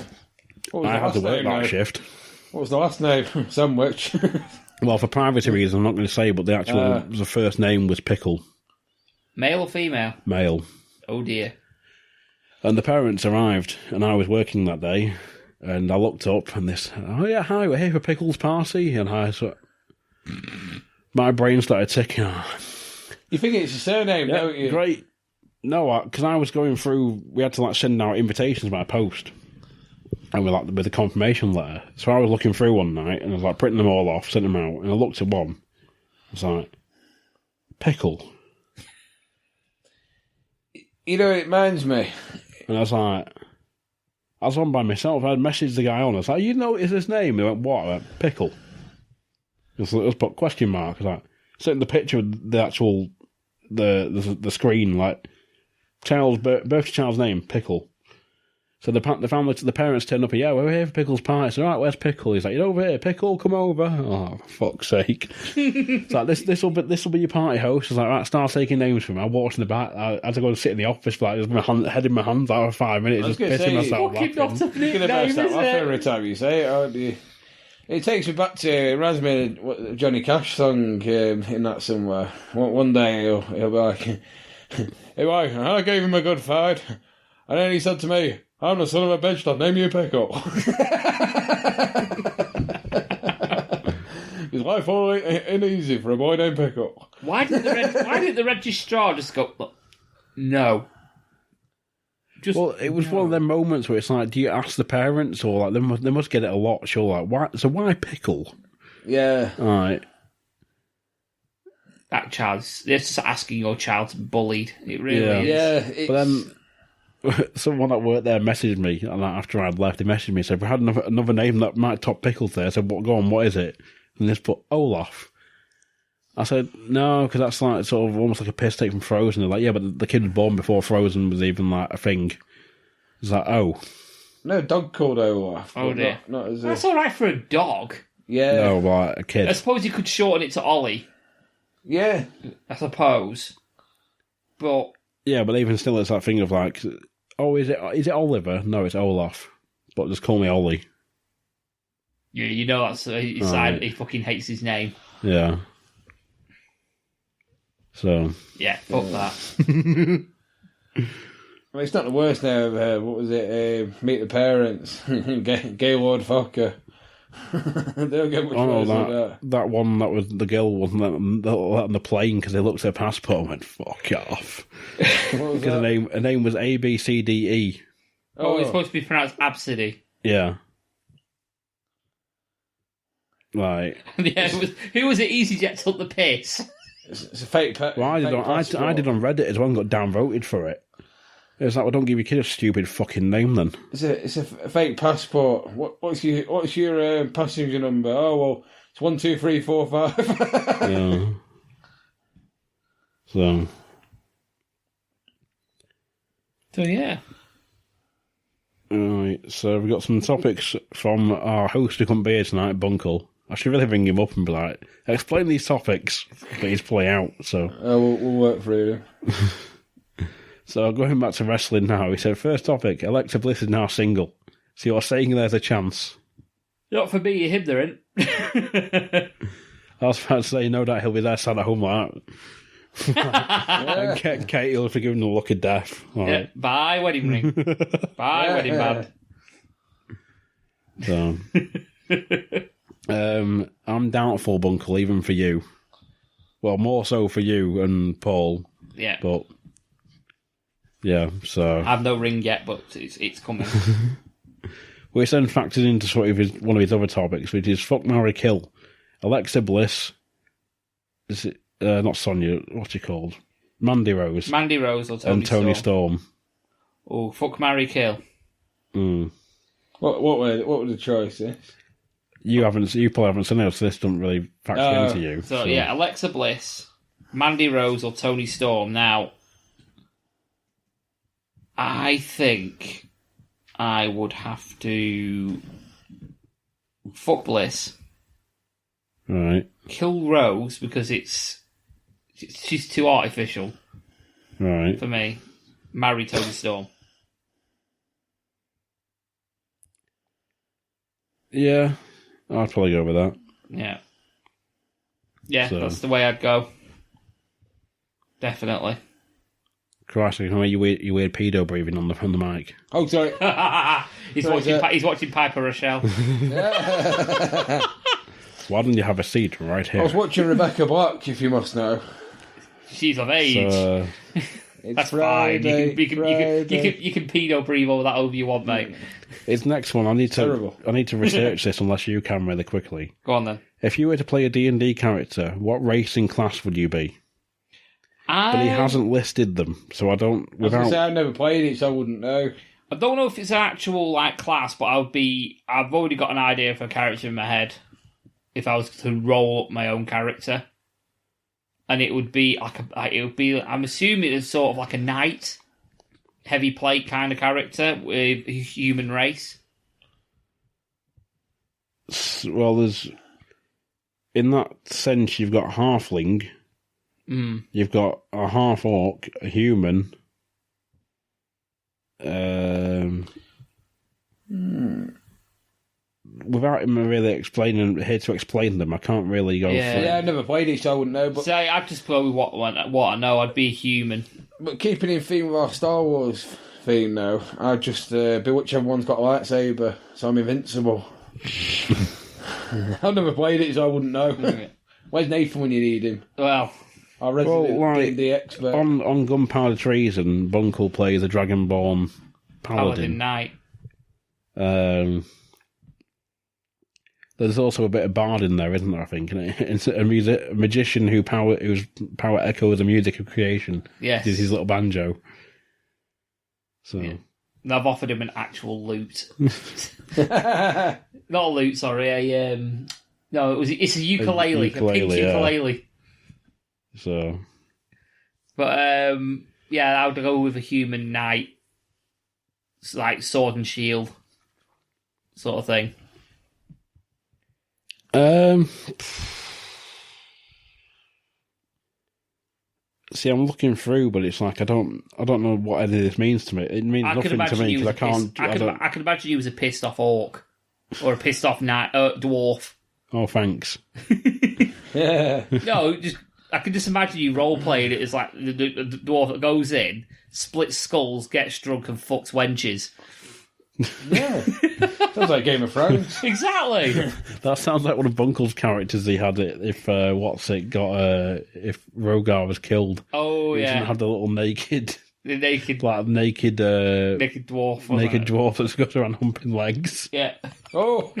I had to work that shift. What was the last name? Sandwich. Well, for privacy reasons, I'm not going to say, but the first name was Pickle. Male or female? Male. Oh, dear. And the parents arrived, and I was working that day, and I looked up, and oh yeah, hi, we're here for Pickle's party, and my brain started ticking. You think it's a surname, don't you? Great. No, because I was going through, we had to send out invitations by post, and with a confirmation letter. So I was looking through one night, and I was printing them all off, sent them out, and I looked at one. I was like, Pickle. You know, it reminds me. And I was on by myself. I'd messaged the guy on. I was like, you know, is his name? He went, what? I went, Pickle. Let's put question mark. I was sent the picture of the actual, the screen, birth child's name, Pickle. So the parents turned up, we're here for Pickle's party. So, right, where's Pickle? He's like, you're over here, Pickle, come over. Oh, for fuck's sake. It's like, this will be your party host. I was like, right, start taking names from him. I walked in the back. I had to go and sit in the office with my head in my hands for 5 minutes, just pissing myself laughing. Not a nickname, is it? Every time you say it, aren't you? It takes me back to, it reminds me of a Johnny Cash song in that somewhere. One day he'll be like, hey, boy, I gave him a good fight. And then he said to me, I'm the son of a bitch that named you Pickle. His life ain't easy for a boy named Pickle. Why didn't the registrar just go, look, no. It was one of them moments where it's like, do you ask the parents, or they must get it a lot, sure, why? So why Pickle? Yeah. All right. That child's just asking your child to be bullied. It really is. Yeah. But then someone that worked there messaged me, and after I'd left, they messaged me and said, we had another name that might top Pickles there. I said, go on, what is it? And they just put Olaf. I said, no, because that's sort of almost like a piss take from Frozen. They're like, yeah, but the kid was born before Frozen was even a thing. It's like, oh. No, dog called Olaf. Oh, dear. Not as that's all right for a dog. Yeah. No, like a kid. I suppose you could shorten it to Ollie. Yeah. I suppose. But... Yeah, but even still, it's that thing of is it Oliver? No, it's Olaf. But just call me Ollie. Yeah, you know that's his side. He fucking hates his name. Yeah. So. Yeah, fuck that. I mean, it's not the worst now. What was it? Meet the Parents. Gaylord Fokker. They don't get much worse than that. That one that was the girl wasn't on the plane because they looked at her passport and went, fuck off. Because her name was ABCDE. Oh, it's supposed to be pronounced Absidy. Yeah. Right. Yeah, who was it EasyJet took the piss? It's a fake I did on Reddit as well and got downvoted for it. It's like, well, don't give your kid a stupid fucking name then. It's a fake passport. What's your passenger number? Oh, well, it's 1, 2, 3, 4, 5. Yeah. So yeah. Alright, so we've got some topics from our host who couldn't be here tonight, Bunkle. I should really ring him up and be like, explain these topics, please play out. So we'll work through them. So going back to wrestling now, he said, first topic, Alexa Bliss is now single. So you're saying there's a chance? Not for me, him there ain't. I was about to say, no doubt he'll be there sat at home like that. And Katie will forgive him the look of death. All right. Bye, wedding ring. Bye, wedding band. So, I'm doubtful, Bunkle, even for you. Well, more so for you and Paul. Yeah. But, yeah, so... I have no ring yet, but it's coming. Well, it's then factored into sort of one of his other topics, which is Fuck, Marry, Kill. Alexa Bliss. Is it... not Sonia, what's she called? Mandy Rose. Mandy Rose or and Tony Storm. Oh, fuck, marry, kill. What were the choices? You probably haven't seen it, so this doesn't really factor into you. So yeah, Alexa Bliss, Mandy Rose or Tony Storm. Now, I think I would have to fuck Bliss. Right. Kill Rose because she's too artificial. Right. For me. Marry Tony Storm. Yeah, I'd probably go with that. Yeah. Yeah, So. That's the way I'd go. Definitely. Christ, I can hear you weird pedo breathing on the mic. Oh, sorry. He's watching Piper Rochelle. Why don't you have a seat right here? I was watching Rebecca Black, if you must know. She's of age. So, That's Friday, fine. You can pedo breathe all that over you want, mate. it's next one. I need Terrible. to research this unless you can really quickly. Go on then. If you were to play a D&D character, what racing class would you be? But he hasn't listed them, so I don't. I was going to say, I've never played it, so I wouldn't know. I don't know if it's an actual class, but I've already got an idea for a character in my head. If I was to roll up my own character, and it would be I'm assuming it's sort of like a knight, heavy plate kind of character with a human race. Well, there's in that sense you've got halfling, you've got a half orc, a human. Without him really explaining them, I can't really go. Yeah, I've never played it, so I wouldn't know. But So I'd just go with what I know. I'd be a human. But keeping in theme with our Star Wars theme now, I'd just be whichever one's got a lightsaber, so I'm invincible. I've never played it, so I wouldn't know. Where's Nathan when you need him? Well, Our resident D&D expert. On Gunpowder Treason, Bunkle plays a Dragonborn Paladin paladin. Knight. There's also a bit of bard in there, isn't there? I think, and it's a magician whose power echoes the music of creation. Yes, He's his little banjo. So, yeah. And I've offered him an actual lute. Not a lute, sorry. No, it's a ukulele, a pink ukulele. So, but yeah, I would go with a human knight, it's like sword and shield, sort of thing. See, I'm looking through, but it's like I don't know what any of this means to me. It means nothing to me because I can't. I can imagine you as a pissed off orc or a pissed off dwarf. Oh, thanks. Yeah. No, I can just imagine you role playing it as like the dwarf that goes in, splits skulls, gets drunk, and fucks wenches. Yeah. Sounds like Game of Thrones. Exactly. That sounds like one of Bunkle's characters he had if if Rogar was killed. Oh, He yeah. didn't have the little naked The naked dwarf. naked dwarf that's got around humping legs. Yeah. Oh.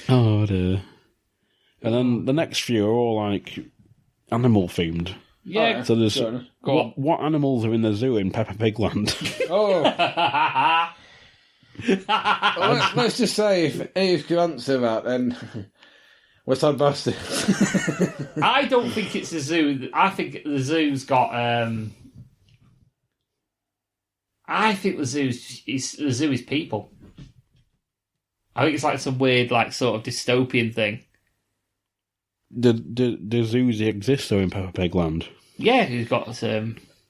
Oh dear. And then the next few are all like animal themed. Yeah. So there's Go what animals are in the zoo in Peppa Pig Land? Oh. Well, let's just say if Eve could answer that, then West Side Bastard. I don't think it's a zoo. I think the zoo's got. I think the zoo is people. I think it's like some weird, like sort of dystopian thing. Do zoos exist though in Peppa Pig Land? Yeah, he's got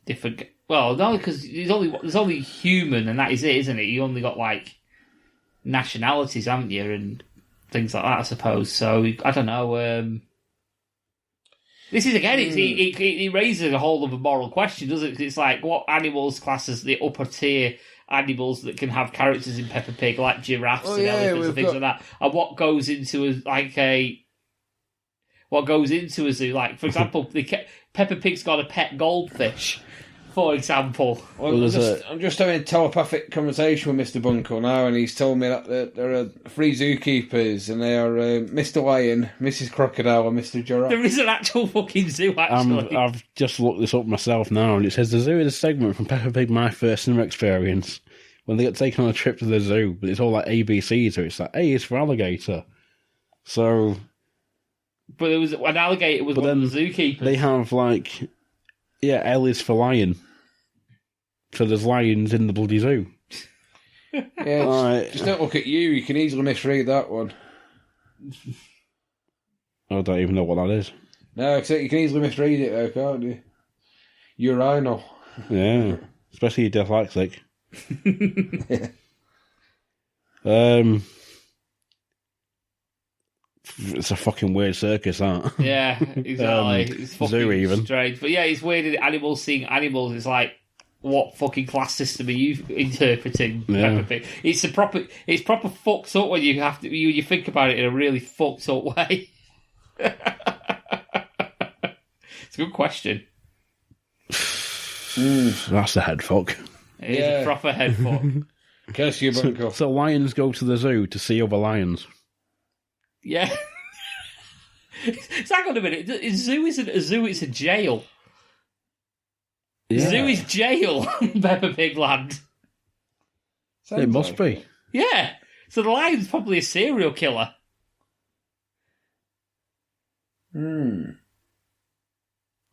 different. Well, no, because there's only human, and that is it, isn't it? You only got like nationalities, haven't you, and things like that, I suppose. So I don't know. This is again, it raises a whole other moral question, doesn't it? 'Cause it's like what animals class as the upper tier animals that can have characters in Peppa Pig, like giraffes and elephants and things like that, and what goes into what goes into a zoo. Like, for example, Peppa Pig's got a pet goldfish For example. Well, I'm just having a telepathic conversation with Mr. Bunkle now, and he's told me that there are 3 zookeepers, and they are Mr. Lion, Mrs. Crocodile, and Mr. Giraffe. There is an actual fucking zoo, actually. I've just looked this up myself now, and it says the zoo is a segment from Peppa Pig My First Cinema Experience when they get taken on a trip to the zoo, but it's all like ABC, so it's like A is for alligator. So... But it was an alligator was one of the zookeepers. They have like... Yeah, L is for lion. So there's lions in the bloody zoo. Yeah, just don't look at you. You can easily misread that one. I don't even know what that is. No, except you can easily misread it though, can't you? Urinal. Yeah, especially dyslexic. It's a fucking weird circus, that. Yeah, exactly. It's fucking zoo even. strange. But yeah, it's weird that animals seeing animals. It's like, what fucking class system are you interpreting? Yeah. Peppa Pig? It's proper fucked up when you think about it in a really fucked up way. It's a good question. That's a head fuck. It is a proper head fuck. Curse you, Bunko. So lions go to the zoo to see other lions. Yeah. So hang on a minute. A zoo isn't a zoo, it's a jail. Yeah. Zoo is jail in Peppa Pig land. It must be. Yeah. So the lion's probably a serial killer. My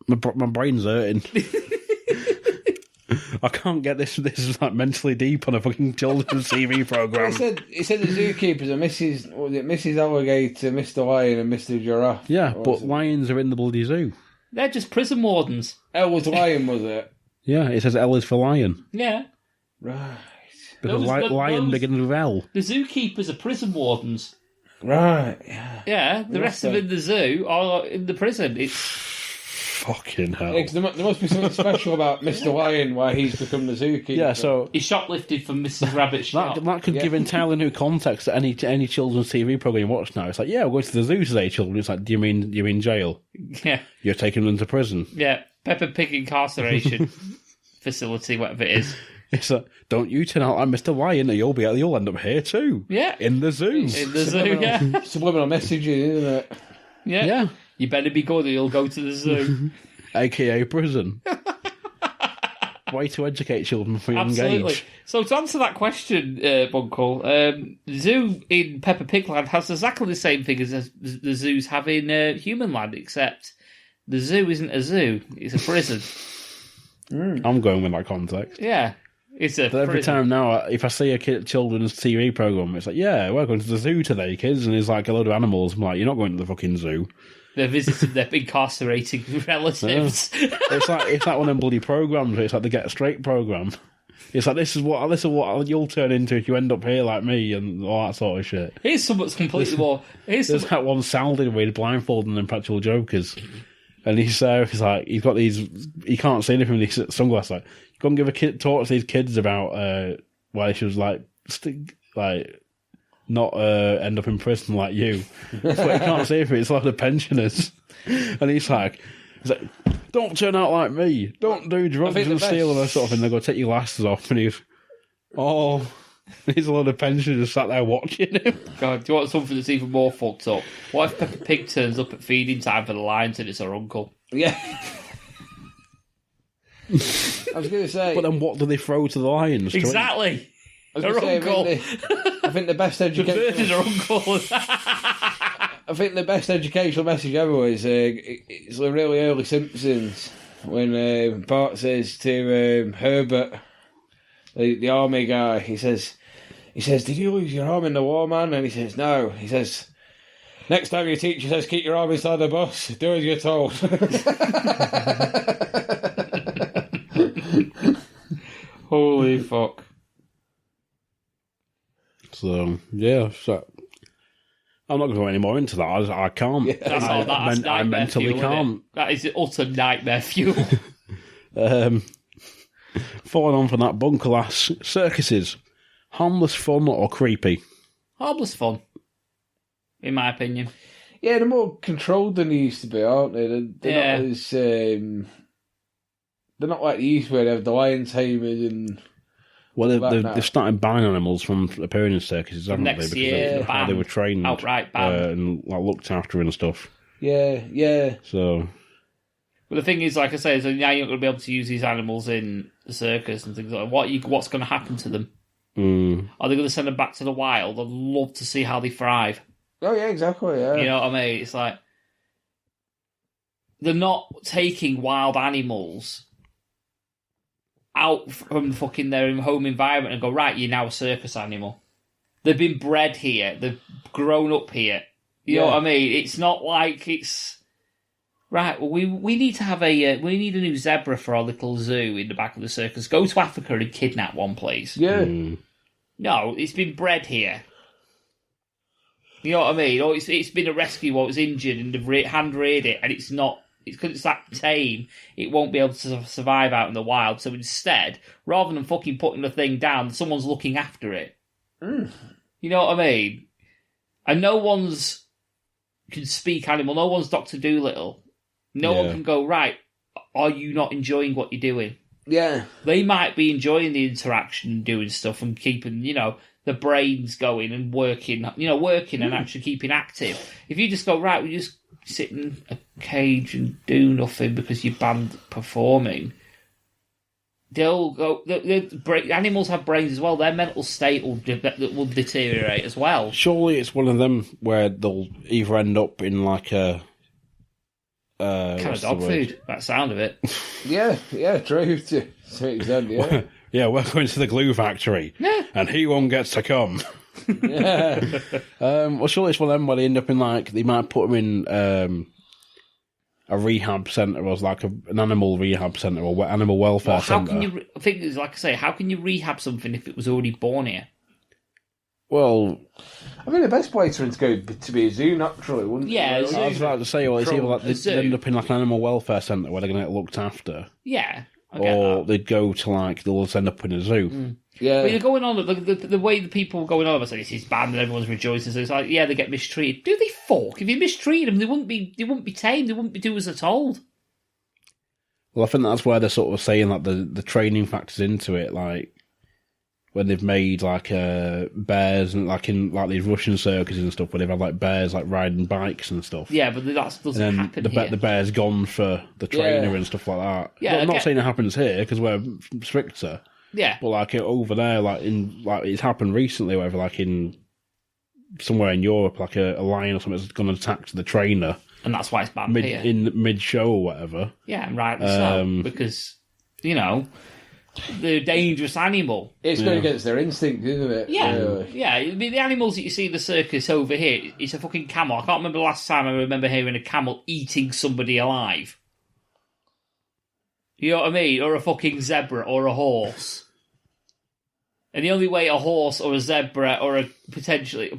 brain's hurting. I can't get this. This is like mentally deep on a fucking children's TV program. He said the zookeepers are Mrs. Alligator, Mr. Lion, and Mr. Giraffe. Yeah, but lions are in the bloody zoo. They're just prison wardens. L was lion, was it? Yeah, it says L is for lion. Yeah. Right. Because lion begins with L. The zookeepers are prison wardens. Right. Yeah. Yeah, the rest of them in the zoo are in the prison. It's fucking hell. Yeah, 'cause there must be something special about Mr. Lion why he's become the zookeeper. Yeah, so he shoplifted from Mrs. Rabbit's shop. that could give entirely new context to any children's TV program you watch now. It's like, yeah, we're going to the zoo today, children. It's like, do you mean jail? Yeah. You're taking them to prison. Yeah, Peppa Pig incarceration facility, whatever it is. It's like, don't you turn out like Mr. Lion, or you'll end up here too. Yeah. In the zoo. In the zoo, yeah. Subliminal messaging, isn't it? Yeah. Yeah. You better be good or you'll go to the zoo. AKA prison. Way to educate children for young age. So to answer that question, Bunkle, the zoo in Peppa Pig Land has exactly the same thing as the zoos have in Human Land, except the zoo isn't a zoo, it's a prison. I'm going with that context. Yeah. It's a But every prison. time now, if I see a children's TV program, it's like, yeah, we're going to the zoo today, kids, and there's like a load of animals. I'm like, you're not going to the fucking zoo. They're visiting their incarcerating relatives. Yeah. It's like one of them bloody programs. Where it's like the Get Straight program. It's like this is what you'll turn into if you end up here like me and all that sort of shit. Here's something's completely more. There's that one sounded with blindfolded and Practical Jokers, and he's got these. He can't see anything with these sunglasses. Like, go and give talk to these kids about why they should not end up in prison like you. But he can't see anything. It's like the pensioners, and he's like, don't turn out like me. Don't do drugs and steal and that sort of thing. They go take your glasses off, and he's a lot of pensioners sat there watching him. God, do you want something that's even more fucked up? What if Peppa Pig turns up at feeding time for the lions and it's her uncle? Yeah. I was going to say... But then what do they throw to the lions? Exactly. Her uncle. I think the best education... her uncle. I think the best educational message ever is it's the really early Simpsons when Bart says to Herbert, the army guy, he says, did you lose your arm in the war, man? And he says, no. He says, next time your teacher says keep your arm inside the bus, do as you're told. Holy fuck. So, yeah, I'm not going to go any more into that. I can't. Yeah. That's I mentally fuel, can't. That is utter nightmare fuel. Following on from that, Bunker asks, circuses, harmless fun or creepy? Harmless fun, in my opinion. Yeah, they're more controlled than they used to be, aren't they? They're not as they're not like the East where they have the lion tamers and... Well, they've started banning animals from appearing in circuses, haven't they? Next Because year, of how they were trained outright banned. and like, looked after and stuff. Yeah. So... But the thing is, like I say, is that now you're not going to be able to use these animals in the circus and things like that. What's going to happen to them? Are they going to send them back to the wild? I'd love to see how they thrive. Oh, yeah, exactly, yeah. You know what I mean? It's like... They're not taking wild animals out from fucking their home environment and go, right, you're now a circus animal. They've been bred here. They've grown up here. You know what I mean? It's not like it's... Right, well, we need to have we need a new zebra for our little zoo in the back of the circus. Go to Africa and kidnap one, please. Yeah. No, it's been bred here. You know what I mean? Or it's been a rescue or it's injured and they've hand-reared it and it's not... It's because it's that tame, it won't be able to survive out in the wild. So instead, rather than fucking putting the thing down, someone's looking after it. You know what I mean? And no one's can speak animal. No one's Dr. Dolittle. No one can go, right, are you not enjoying what you're doing? Yeah. They might be enjoying the interaction and doing stuff and keeping, the brains going and working, and actually keeping active. If you just go, right, we just sit in a cage and do nothing because you're banned performing, they'll go. Animals have brains as well. Their mental state will deteriorate as well. Surely it's one of them where they'll either end up in like a kind of dog food. That sound of it. Yeah, true. To an extent, yeah. Yeah, we're going to the glue factory, and he won't get to come. Yeah. Well, surely it's one of them where they end up in they might put him in a rehab centre or like an animal rehab centre or animal welfare centre. I think it's like I say, how can you rehab something if it was already born here? Well, I mean, the best place for him to go to be a zoo, naturally, wouldn't it? Yeah, Really? I was about to say, it's either like they end up in like an animal welfare centre where they're going to get looked after. Yeah, I get or that. they'd go to they'll just end up in a zoo. Yeah. But you're going on, the way the people are going on about this is banned and everyone's rejoicing, so it's like, yeah, they get mistreated. Do they fuck? If you mistreat them, they wouldn't be tamed, they wouldn't be doing as they're told. Well, I think that's where they're sort of saying the training factors into it, like when they've made bears and in these Russian circuses and stuff where they've had bears riding bikes and stuff. Yeah, but that doesn't happen here. The bear's gone for the trainer and stuff like that. Yeah, I'm not saying it happens here because we're stricter. Yeah, but over there, it's happened recently, whether in somewhere in Europe, a lion or something has gone and attacked the trainer, and that's why it's banned here in mid show or whatever. Yeah, and rightly so, because they're a dangerous animal. It's going against their instinct, isn't it? Yeah. I mean, the animals that you see in the circus over here, it's a fucking camel. I can't remember the last time I remember hearing a camel eating somebody alive. You know what I mean? Or a fucking zebra or a horse. And the only way a horse or a zebra or a potentially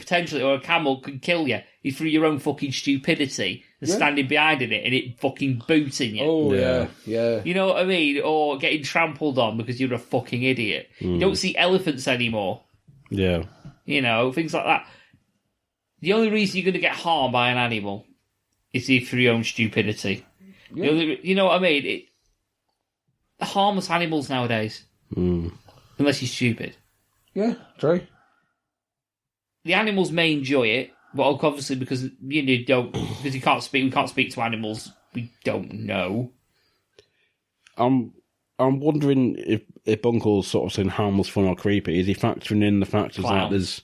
or a camel can kill you is through your own fucking stupidity and standing behind it and it fucking booting you. Oh, yeah. You know what I mean? Or getting trampled on because you're a fucking idiot. You don't see elephants anymore. Yeah. Things like that. The only reason you're going to get harmed by an animal is through your own stupidity. Yeah. You know what I mean? Harmless animals nowadays. Unless you're stupid. Yeah, true. The animals may enjoy it, but obviously because we can't speak to animals we don't know. I'm wondering if Bunkle's sort of saying harmless, fun or creepy, is he factoring in the factors there's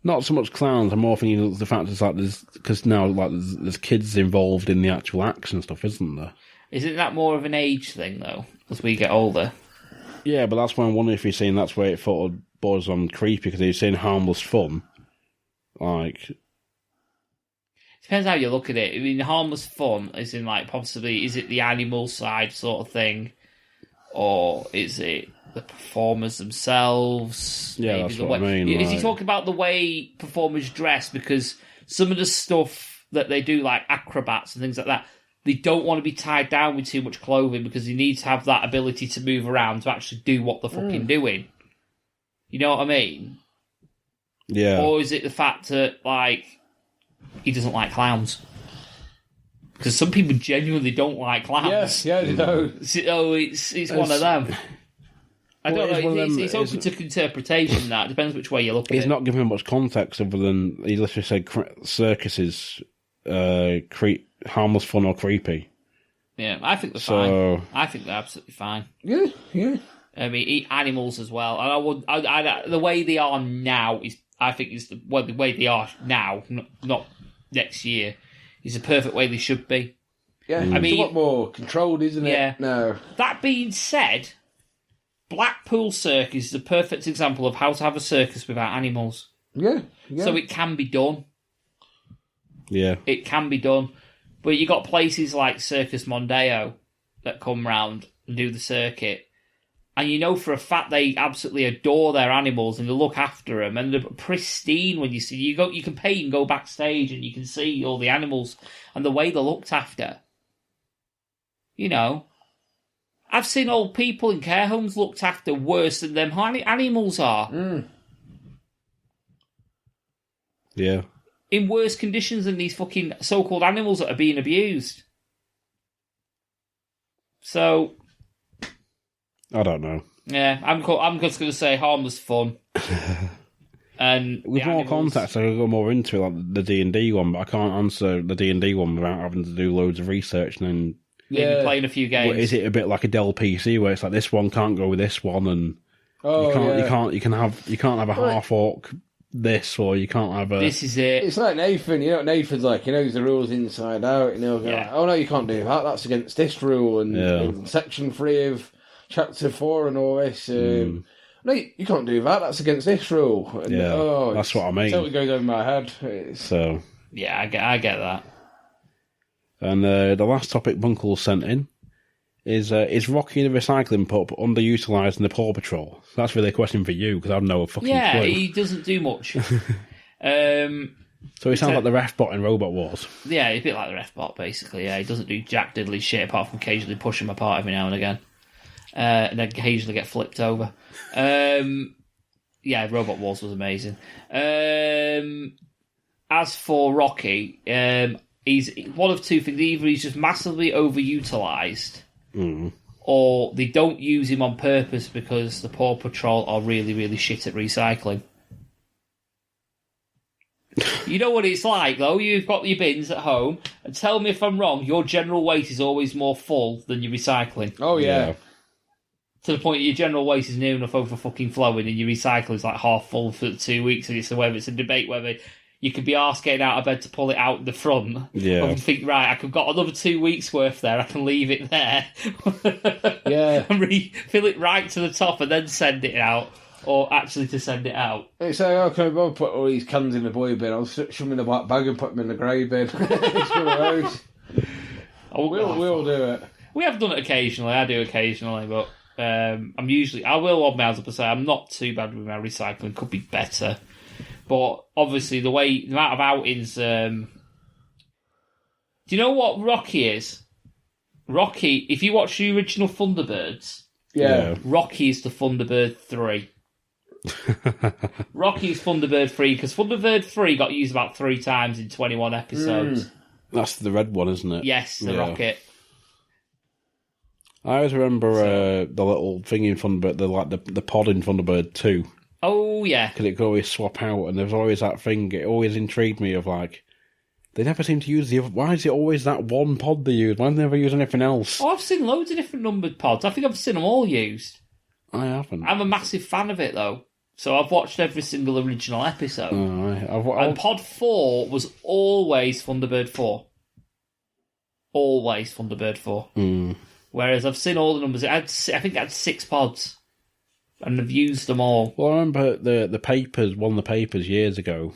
not so much clowns, I'm more thinking the factors there's, because now there's kids involved in the actual acts and stuff, isn't there? Isn't that more of an age thing though, as we get older? Yeah, but that's why I'm wondering if he's saying that's where it sort of borders on creepy, because he's saying harmless fun. Depends how you look at it. I mean, harmless fun is in possibly, is it the animal side sort of thing? Or is it the performers themselves? Yeah, maybe that's what I mean. Is he talking about the way performers dress? Because some of the stuff that they do, like acrobats and things like that, they don't want to be tied down with too much clothing because they need to have that ability to move around to actually do what they're fucking doing. You know what I mean? Yeah. Or is it the fact that, he doesn't like clowns? Because some people genuinely don't like clowns. Yes, yeah, no. So it's one of them. I don't know. It's open to interpretation. That depends which way you look at it. He's not giving much context other than he literally said circuses harmless, fun, or creepy. Yeah, I think they're fine. I think they're absolutely fine. Yeah, yeah. I mean, eat animals as well, and the way they are now is, I think, the way they are now, not next year, is the perfect way they should be. Yeah, I mean, it's a lot more controlled, isn't it? Yeah. No. That being said, Blackpool Circus is a perfect example of how to have a circus without animals. Yeah. So it can be done. Yeah. It can be done. But you got places like Circus Mondeo that come round and do the circuit. And you know for a fact they absolutely adore their animals and they look after them. And they're pristine when you see... You can pay and go backstage and you can see all the animals and the way they're looked after. You know... I've seen old people in care homes looked after worse than them animals are. Mm. Yeah. In worse conditions than these fucking so-called animals that are being abused. So... I don't know. Yeah, I'm just going to say harmless fun. And with more context, I could go more into it, like the D&D one, but I can't answer the D&D one without having to do loads of research and then... Maybe playing a few games. But is it a bit like a Dell PC where it's like this one can't go with this one, and you can't have a half orc this, or you can't have a... This is it. It's like Nathan, you know what Nathan's like, he knows the rules inside out, you know, like, oh no, you can't do that, that's against this rule, and section 3 of chapter 4 and all this, no, you can't do that, that's against this rule. And, that's what I mean. It totally goes over my head. So... Yeah, I get that. And the last topic Bunkle sent in is Rocky the recycling pup underutilised in the Paw Patrol? So that's really a question for you, because I don't know a fucking clue. Yeah, he doesn't do much. So he sounds like the ref bot in Robot Wars. Yeah, he's a bit like the ref bot, basically. Yeah, he doesn't do jack diddly shit apart from occasionally push him apart every now and again. And then occasionally get flipped over. Yeah, Robot Wars was amazing. As for Rocky... he's one of two things. Either he's just massively overutilised, or they don't use him on purpose because the Paw Patrol are really, really shit at recycling. You know what it's like, though? You've got your bins at home, and tell me if I'm wrong, your general waste is always more full than your recycling. Oh, yeah. To the point that your general waste is near enough over fucking flowing, and your recycling is like half full for 2 weeks, and it's a debate whether... You could be arsed getting out of bed to pull it out the front. Yeah. And think, right, I've got another 2 weeks worth there. I can leave it there. Yeah. And fill it right to the top and then send it out. Or actually to send it out. It's like, oh, can I put all these cans in the boy bin? I'll shove them in the black bag and put them in the grey bin. It's one of those. We'll do it. We have done it occasionally. I do occasionally, but I will on my hands up and say I'm not too bad with my recycling. Could be better. But obviously, the amount of outings. Do you know what Rocky is? Rocky, if you watch the original Thunderbirds, Rocky is the Thunderbird 3. Rocky is Thunderbird 3 because Thunderbird 3 got used about 3 times in 21 episodes. That's the red one, isn't it? Yes, the rocket. I always remember the little thing in Thunderbird, the pod in Thunderbird 2. Oh, yeah. Because it could always swap out, and there's always that thing. It always intrigued me of, like, they never seem to use the other... Why is it always that one pod they use? Why do they never use anything else? Oh, I've seen loads of different numbered pods. I think I've seen them all used. I haven't. I'm a massive fan of it, though. So I've watched every single original episode. And pod 4 was always Thunderbird 4. Always Thunderbird 4. Whereas I've seen all the numbers. I think it had 6 pods. And I've used them all. Well, I remember the papers, one of the papers years ago,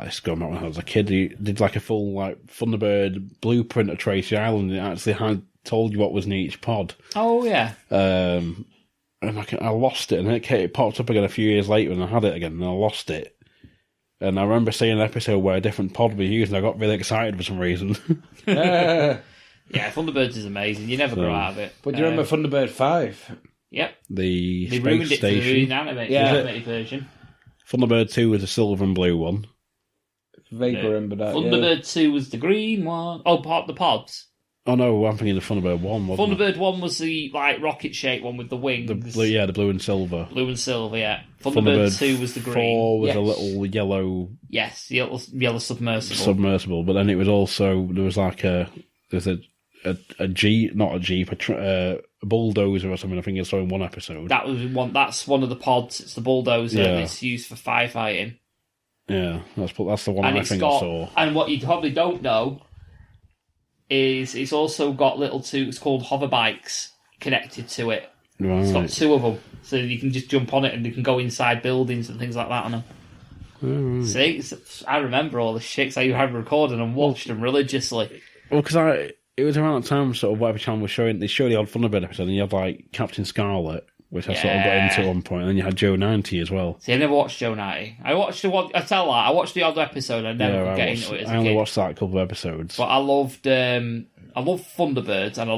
this is going back when I was a kid, he did like a full like Thunderbird blueprint of Tracy Island, and it actually had told you what was in each pod. Oh, yeah. And I lost it, and it popped up again a few years later, and I had it again, and I lost it. And I remember seeing an episode where a different pod was used, and I got really excited for some reason. Yeah, Thunderbirds is amazing. You never grow out of it. But do you remember Thunderbird 5? Yep. The they space ruined it station. for the animated version. Thunderbird 2 was a silver and blue one. Vaguely remember that. Thunderbird 2 was the green one. Oh, the pods. Oh no, I'm thinking of Thunderbird 1, wasn't Thunderbird 1 was the rocket-shaped one with the wings. The blue and silver. Blue and silver, yeah. Thunderbird 2 was the green. 4 was a little yellow... Yes, yellow submersible. Submersible, but then it was also... There was like a Jeep, not a Jeep, a bulldozer or something, I think I saw in one episode. That's one of the pods. It's the bulldozer. And it's used for firefighting. Yeah, that's the one I saw. And what you probably don't know is it's also got it's called hover bikes connected to it. Right. It's got 2 of them, so you can just jump on it and you can go inside buildings and things like that on them. Right. See, I remember all the shit. I had recorded and watched them religiously. Well, because it was around that time, sort of whatever channel was showing. They showed the odd Thunderbird episode, and you had like Captain Scarlet, which I sort of got into at one point, and then you had Joe 90 as well. See, I never watched Joe 90. I watched the one. I tell that I watched the odd episode. I never could get into it. I only watched that couple of episodes. But I loved Thunderbirds, and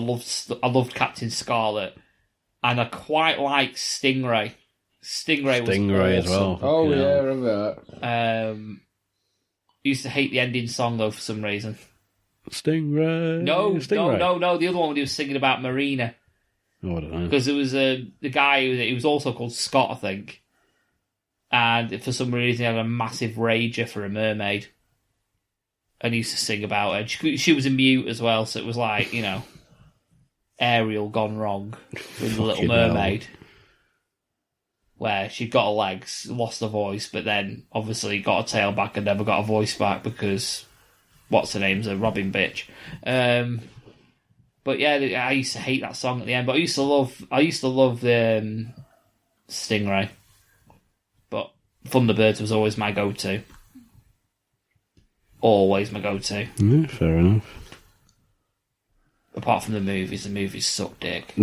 I loved Captain Scarlet, and I quite liked Stingray. Stingray was awesome. As well. Oh yeah, I remember that. I used to hate the ending song though for some reason. Stingray. No. The other one when he was singing about Marina. Oh, I don't know. Because there was the guy he was also called Scott, I think, and for some reason he had a massive rager for a mermaid, and he used to sing about her. She was a mute as well, so it was like Ariel gone wrong with the Little Mermaid, where she got her legs, lost her voice, but then obviously got her tail back and never got her voice back because what's her name's a Robin bitch. But yeah, I used to hate that song at the end. But I used to love Stingray. But Thunderbirds was always my go-to. Always my go-to. Yeah, fair enough. Apart from the movies suck dick.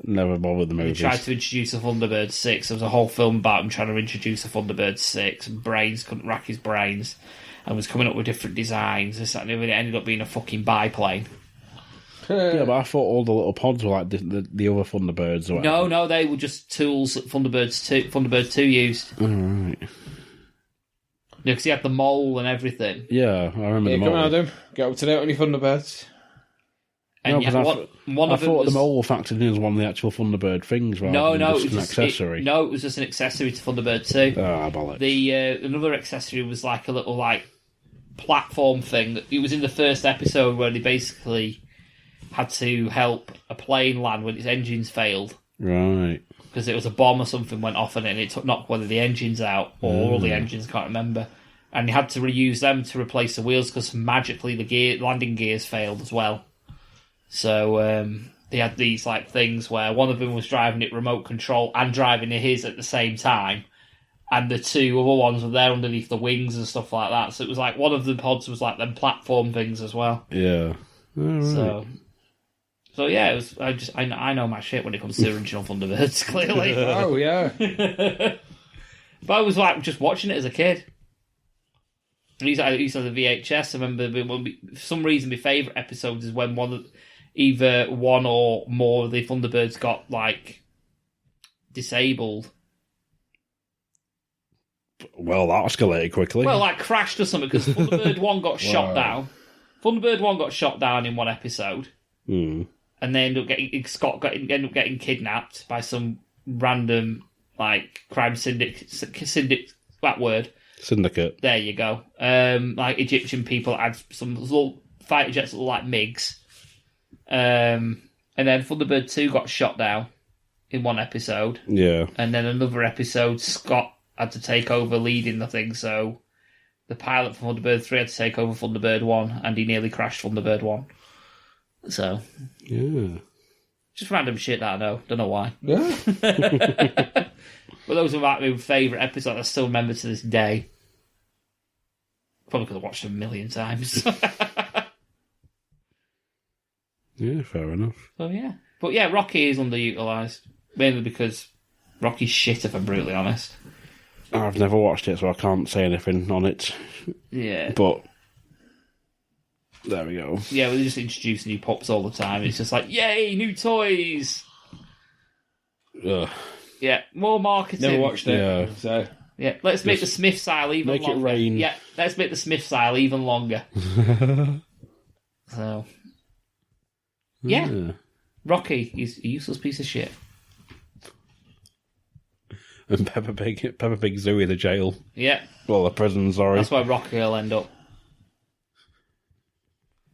Never bothered the movies. They tried to introduce a Thunderbird 6. There was a whole film about him trying to introduce a Thunderbird 6. And Brains couldn't rack his brains. And was coming up with different designs. This, that, and it ended up being a fucking biplane. Yeah, but I thought all the little pods were like the other Thunderbirds or whatever. No, they were just tools that Thunderbird 2 used. Alright. Yeah, because he had the mole and everything. Yeah, I remember the mole. Come on, Adam. Get up to date on your Thunderbirds. And I thought the mole factored in as one of the actual Thunderbird things rather than just an accessory. It was just an accessory to Thunderbird 2. Ah, bollocks. Another accessory was like a little platform thing. It was in the first episode where they basically had to help a plane land when its engines failed. Right. Because it was a bomb or something went off in it and it knocked one of the engines out, or all the engines, can't remember. And they had to reuse them to replace the wheels because magically the landing gears failed as well. So they had these things where one of them was driving it remote control and driving his at the same time. And the 2 other ones were there underneath the wings and stuff like that. So it was like one of the pods was like them platform things as well. Yeah. Right. So yeah, it was. I know my shit when it comes to the original Thunderbirds. Clearly. Oh yeah. But I was just watching it as a kid. I used to have the VHS. I remember for some reason my favourite episodes is when either one or more of the Thunderbirds got disabled. Well, that escalated quickly. Well, crashed or something because Thunderbird 1 got shot down. Thunderbird 1 got shot down in one episode. Mm. And they ended up getting kidnapped by some random crime syndicate. That word. Syndicate. There you go. Egyptian people had some little fighter jets that look like MiGs. And then Thunderbird 2 got shot down in one episode. Yeah. And then another episode, Scott had to take over leading the thing, so the pilot for Thunderbird 3 had to take over Thunderbird 1, and he nearly crashed Thunderbird 1. So. Yeah. Just random shit that I know. Don't know why. Yeah. But those are my favourite episodes I still remember to this day. Probably could have watched them a million times. Yeah, fair enough. So yeah. But yeah, Rocky is underutilised. Mainly because Rocky's shit, if I'm brutally honest. I've never watched it, so I can't say anything on it. Yeah. But there we go. Yeah, we just introduce new pops all the time. It's just like, yay, new toys! Ugh. Yeah, more marketing. Never watched it. Yeah. So Yeah, let's make the Smith style even make longer. It rain. Yeah, let's make the Smith style even longer. So, yeah. Rocky is a useless piece of shit. And Peppa Pig Zoo in the jail. Yeah. Well, the prison, sorry. That's where Rocky will end up.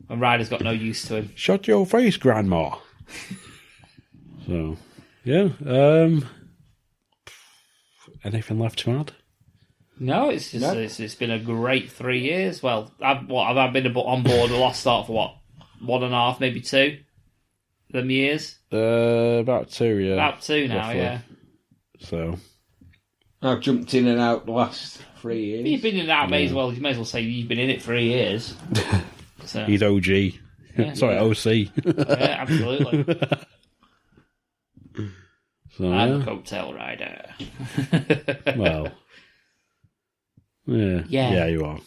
And Ryder's got no use to him. Shut your face, Grandma. So, yeah. Anything left to add? No, it's just it's been a great 3 years. Well, I've been on board the Lost Start for what, 1.5, maybe 2 them years. About 2, yeah. About 2 now, roughly. Yeah. So I've jumped in and out the last 3 years. You've been in and out. You may as well say you've been in it 3 years. So. He's OG. Yeah, Sorry, OC. Yeah, absolutely. So, I'm a coattail rider. Well, yeah, you are.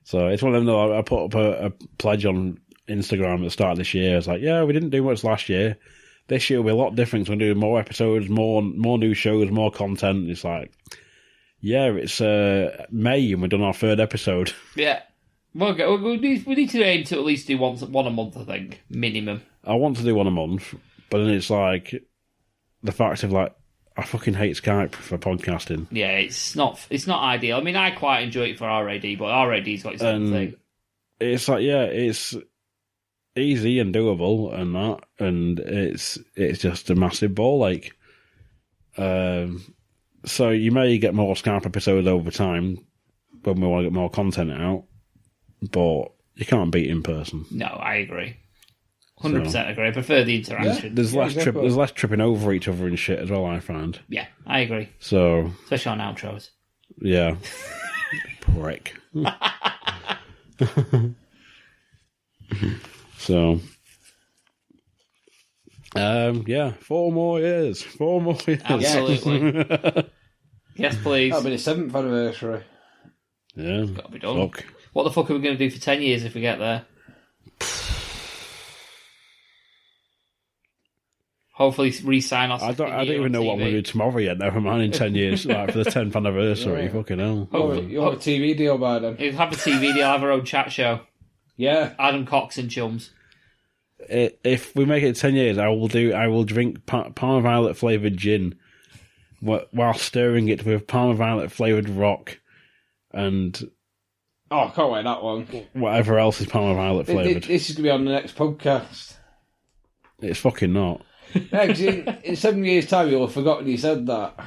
So it's one of them that I put up a pledge on Instagram at the start of this year. It's like, yeah, we didn't do much last year. This year will be a lot different. We're doing more episodes, more new shows, more content. It's like, yeah, it's May and we've done our 3rd episode. Yeah. We need to aim to at least do one a month, I think, minimum. I want to do one a month, but then it's like the fact of like I fucking hate Skype for podcasting. Yeah, it's not ideal. I mean, I quite enjoy it for RAD, but RAD's got its own thing. It's like, yeah, it's easy and doable and that, and it's just a massive ball ache. So you may get more Skype episodes over time when we want to get more content out, but you can't beat in person. No, I agree. 100% agree. I prefer the interaction. Yeah, there's less tripping over each other and shit as well, I find. Yeah, I agree. So, especially on outros. Yeah. Prick. So, yeah, 4 more years. 4 more years. Absolutely. Yes, please. That'll be the 7th anniversary. Yeah. It's got to be done. Fuck. What the fuck are we going to do for 10 years if we get there? Hopefully re-sign us. I don't even know what I'm going to do tomorrow yet, never mind in 10 years, like for the 10th anniversary, fucking hell. You'll have a TV deal by then. You'll have a TV deal, have our own chat show. Yeah. Adam Cox and Chums. If we make it 10 years, I will drink Parma Violet flavoured gin while stirring it with Parma Violet flavoured rock and... Oh, I can't wait that long. Whatever else is Parma Violet flavoured. This is going to be on the next podcast. It's fucking not. Yeah, in 7 years' time, you'll have forgotten you said that.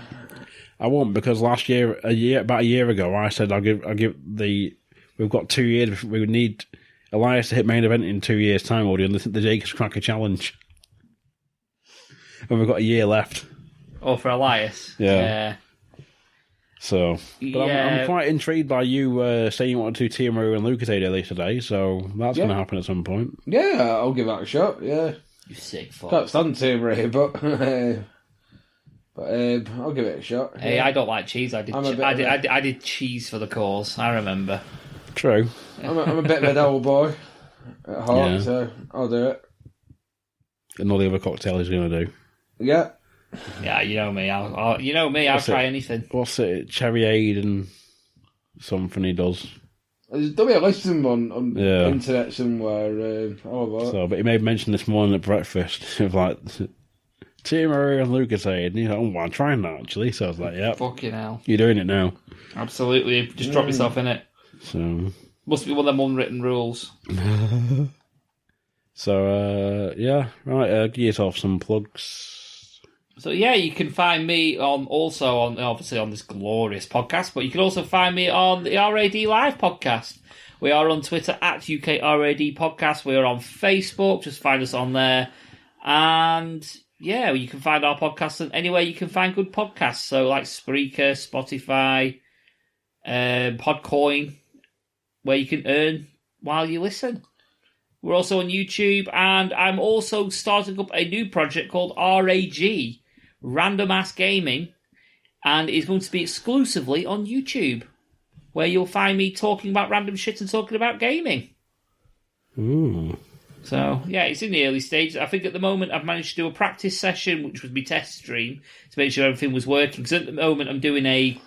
I won't, because about a year ago, I said we've got 2 years. We would need Elias to hit main event in 2 years' time, or the Jacobs Cracker Challenge, and we've got a year left. Oh, for Elias, yeah. So, but I'm quite intrigued by you saying you want to do Tia Marie and Lucas earlier today. So that's going to happen at some point. Yeah, I'll give that a shot. Yeah. You sick fuck. Can't stand Tia Marie, but I'll give it a shot. Hey, I don't like cheese. I did cheese for the cause. I remember. True. I'm a bit of an old boy at heart, so I'll do it. And all the other cocktail he's going to do. Yeah. Yeah, you know me. I'll try anything. What's it? Cherryade and something he does. There's be a list of them on the internet somewhere. But he made mention this morning at breakfast of like Tia Marie and Lucasade, and he's like, "Oh, I'm trying that actually." So I was like, "Yeah, fucking hell, you're doing it now." Absolutely, just drop yourself in it. So must be one of them unwritten rules. So right. Give yourself some plugs. So yeah, you can find me obviously on this glorious podcast, but you can also find me on the RAD Live podcast. We are on Twitter at UKRAD Podcast. We are on Facebook. Just find us on there. And yeah, you can find our podcast anywhere you can find good podcasts. So like Spreaker, Spotify, Podcoin, where you can earn while you listen. We're also on YouTube, and I'm also starting up a new project called RAG, Random Ass Gaming, and it's going to be exclusively on YouTube, where you'll find me talking about random shit and talking about gaming. Ooh. So, yeah, it's in the early stages. I think at the moment I've managed to do a practice session, which was my test stream, to make sure everything was working. Because at the moment I'm doing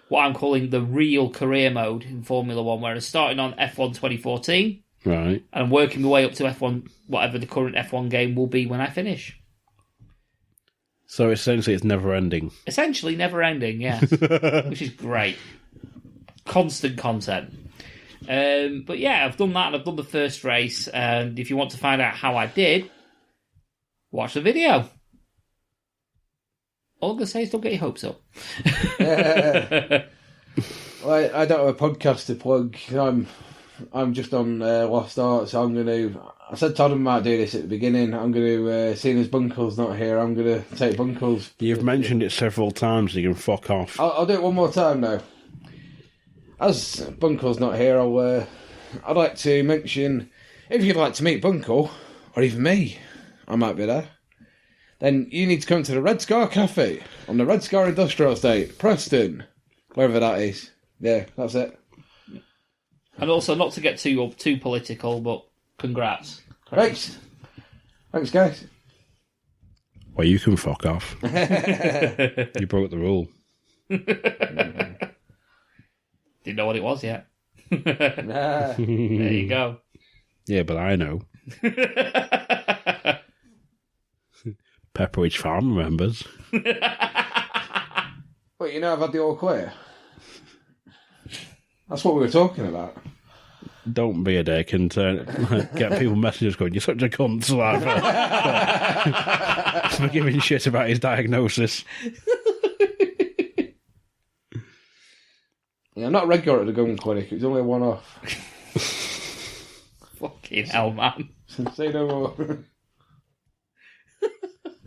what I'm calling the real career mode in Formula 1, where I'm starting on F1 2014. Right. And I'm working my way up to F1, whatever the current F1 game will be when I finish. So essentially it's never ending. Essentially never ending, yeah. Which is great. Constant content. But yeah, I've done that and I've done the first race. And if you want to find out how I did, watch the video. All I'm going to say is don't get your hopes up. Well, I don't have a podcast to plug. I'm just on Lost Art, so I'm going to... I said Todd might do this at the beginning. I'm going to, seeing as Bunkle's not here, I'm going to take Bunkle's... You've mentioned it several times, so you can fuck off. I'll do it one more time now. As Bunkle's not here, I'd like to mention, if you'd like to meet Bunkle, or even me, I might be there, then you need to come to the Red Scar Cafe on the Red Scar Industrial Estate, Preston, wherever that is. Yeah, that's it. And also, not to get too political, but congrats. Thanks, guys. Well, you can fuck off. You broke the rule. Didn't know what it was yet. Nah. There you go. Yeah, but I know. Pepperidge Farm remembers. Well, you know I've had the all clear. That's what we were talking about. Don't be a dick and get people messages going, you're such a cunt, for giving shit about his diagnosis. Yeah, I'm not regular at the gun clinic. It's only a one-off. Fucking hell, man. Say no more.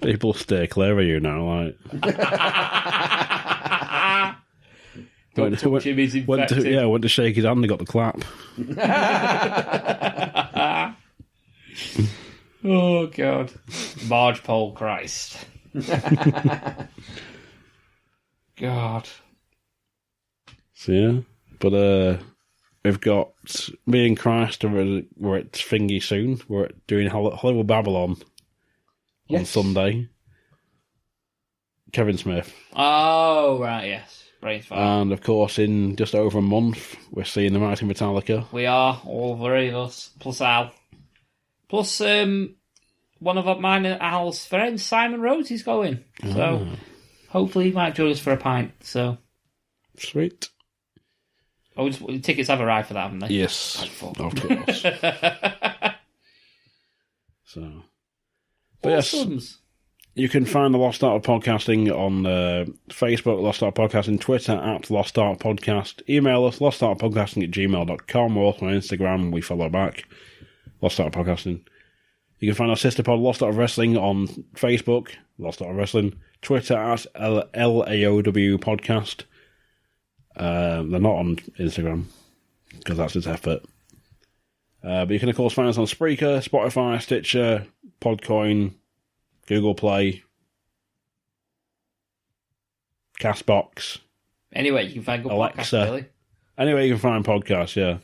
People stay clear of you now, like. Don't touch him, he's infected. Went to shake his hand and got the clap. Oh, God. Marge Pole Christ. God. So, yeah. But we've got me and Christ, we're at Thingy soon. We're doing Hollywood Babylon on Sunday. Kevin Smith. Oh, right, yes. Brains fire. And, of course, in just over a month, we're seeing the Mighty Metallica. We are, all three of us, plus Al. Plus, one of mine and Al's friends, Simon Rhodes, is going. So, hopefully he might join us for a pint, so... Sweet. Oh, tickets have arrived for that, haven't they? Yes, of course. So... But yes, you can find the Lost Art of Podcasting on Facebook, Lost Art Podcasting, Twitter at Lost Art Podcast. Email us, lostartpodcasting@gmail.com. We're also on Instagram. We follow back. Lost Art Podcasting. You can find our sister pod, Lost Art of Wrestling, on Facebook, Lost Art of Wrestling. Twitter at LAOW Podcast. They're not on Instagram, because that's its effort. But you can, of course, find us on Spreaker, Spotify, Stitcher, Podcoin, Google Play, Castbox. Anyway, you can find good Alexa. podcasts, really. Anyway, you can find podcasts, yeah.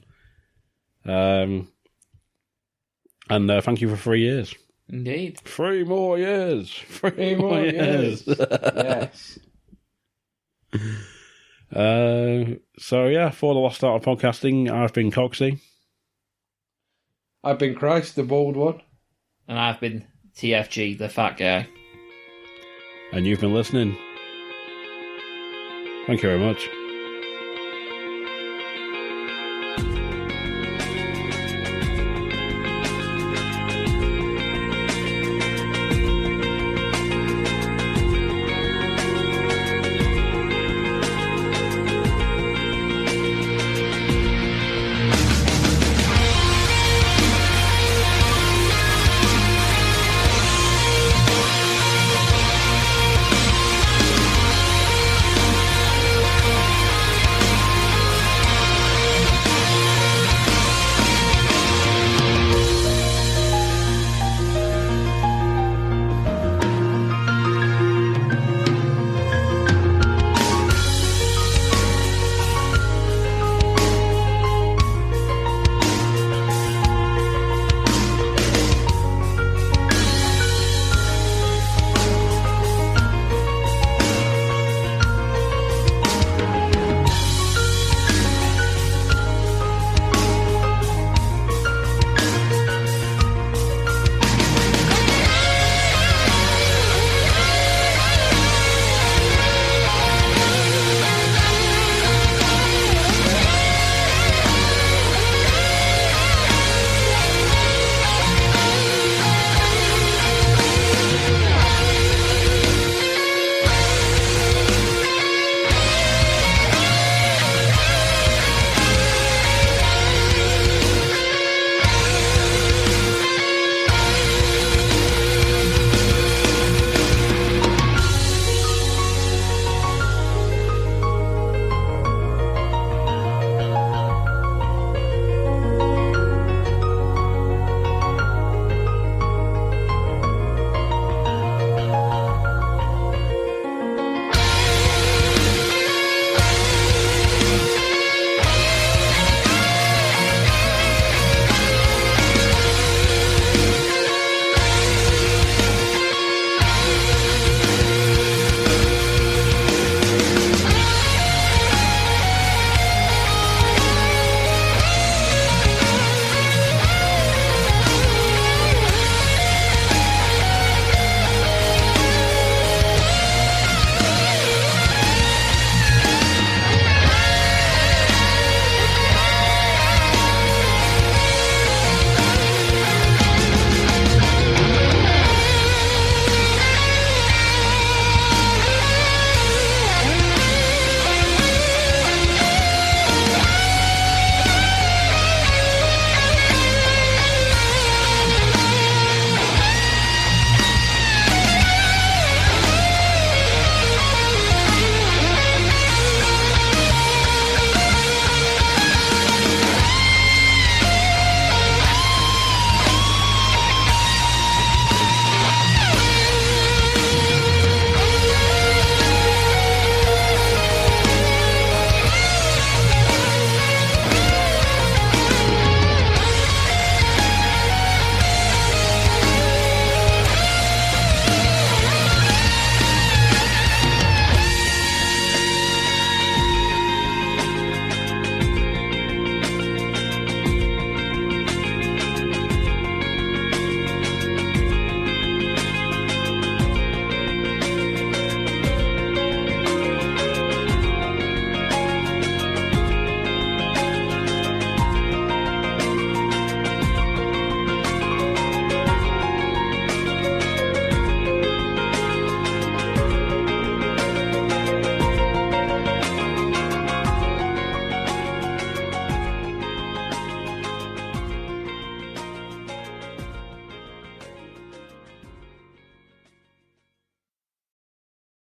And thank you for 3 years. Indeed. 3 more years. 3 more years. Yes. So, yeah, for the Lost Art of Podcasting, I've been Coxy. I've been Christ, the bald one. And I've been TFG, the fat guy. And you've been listening. Thank you very much.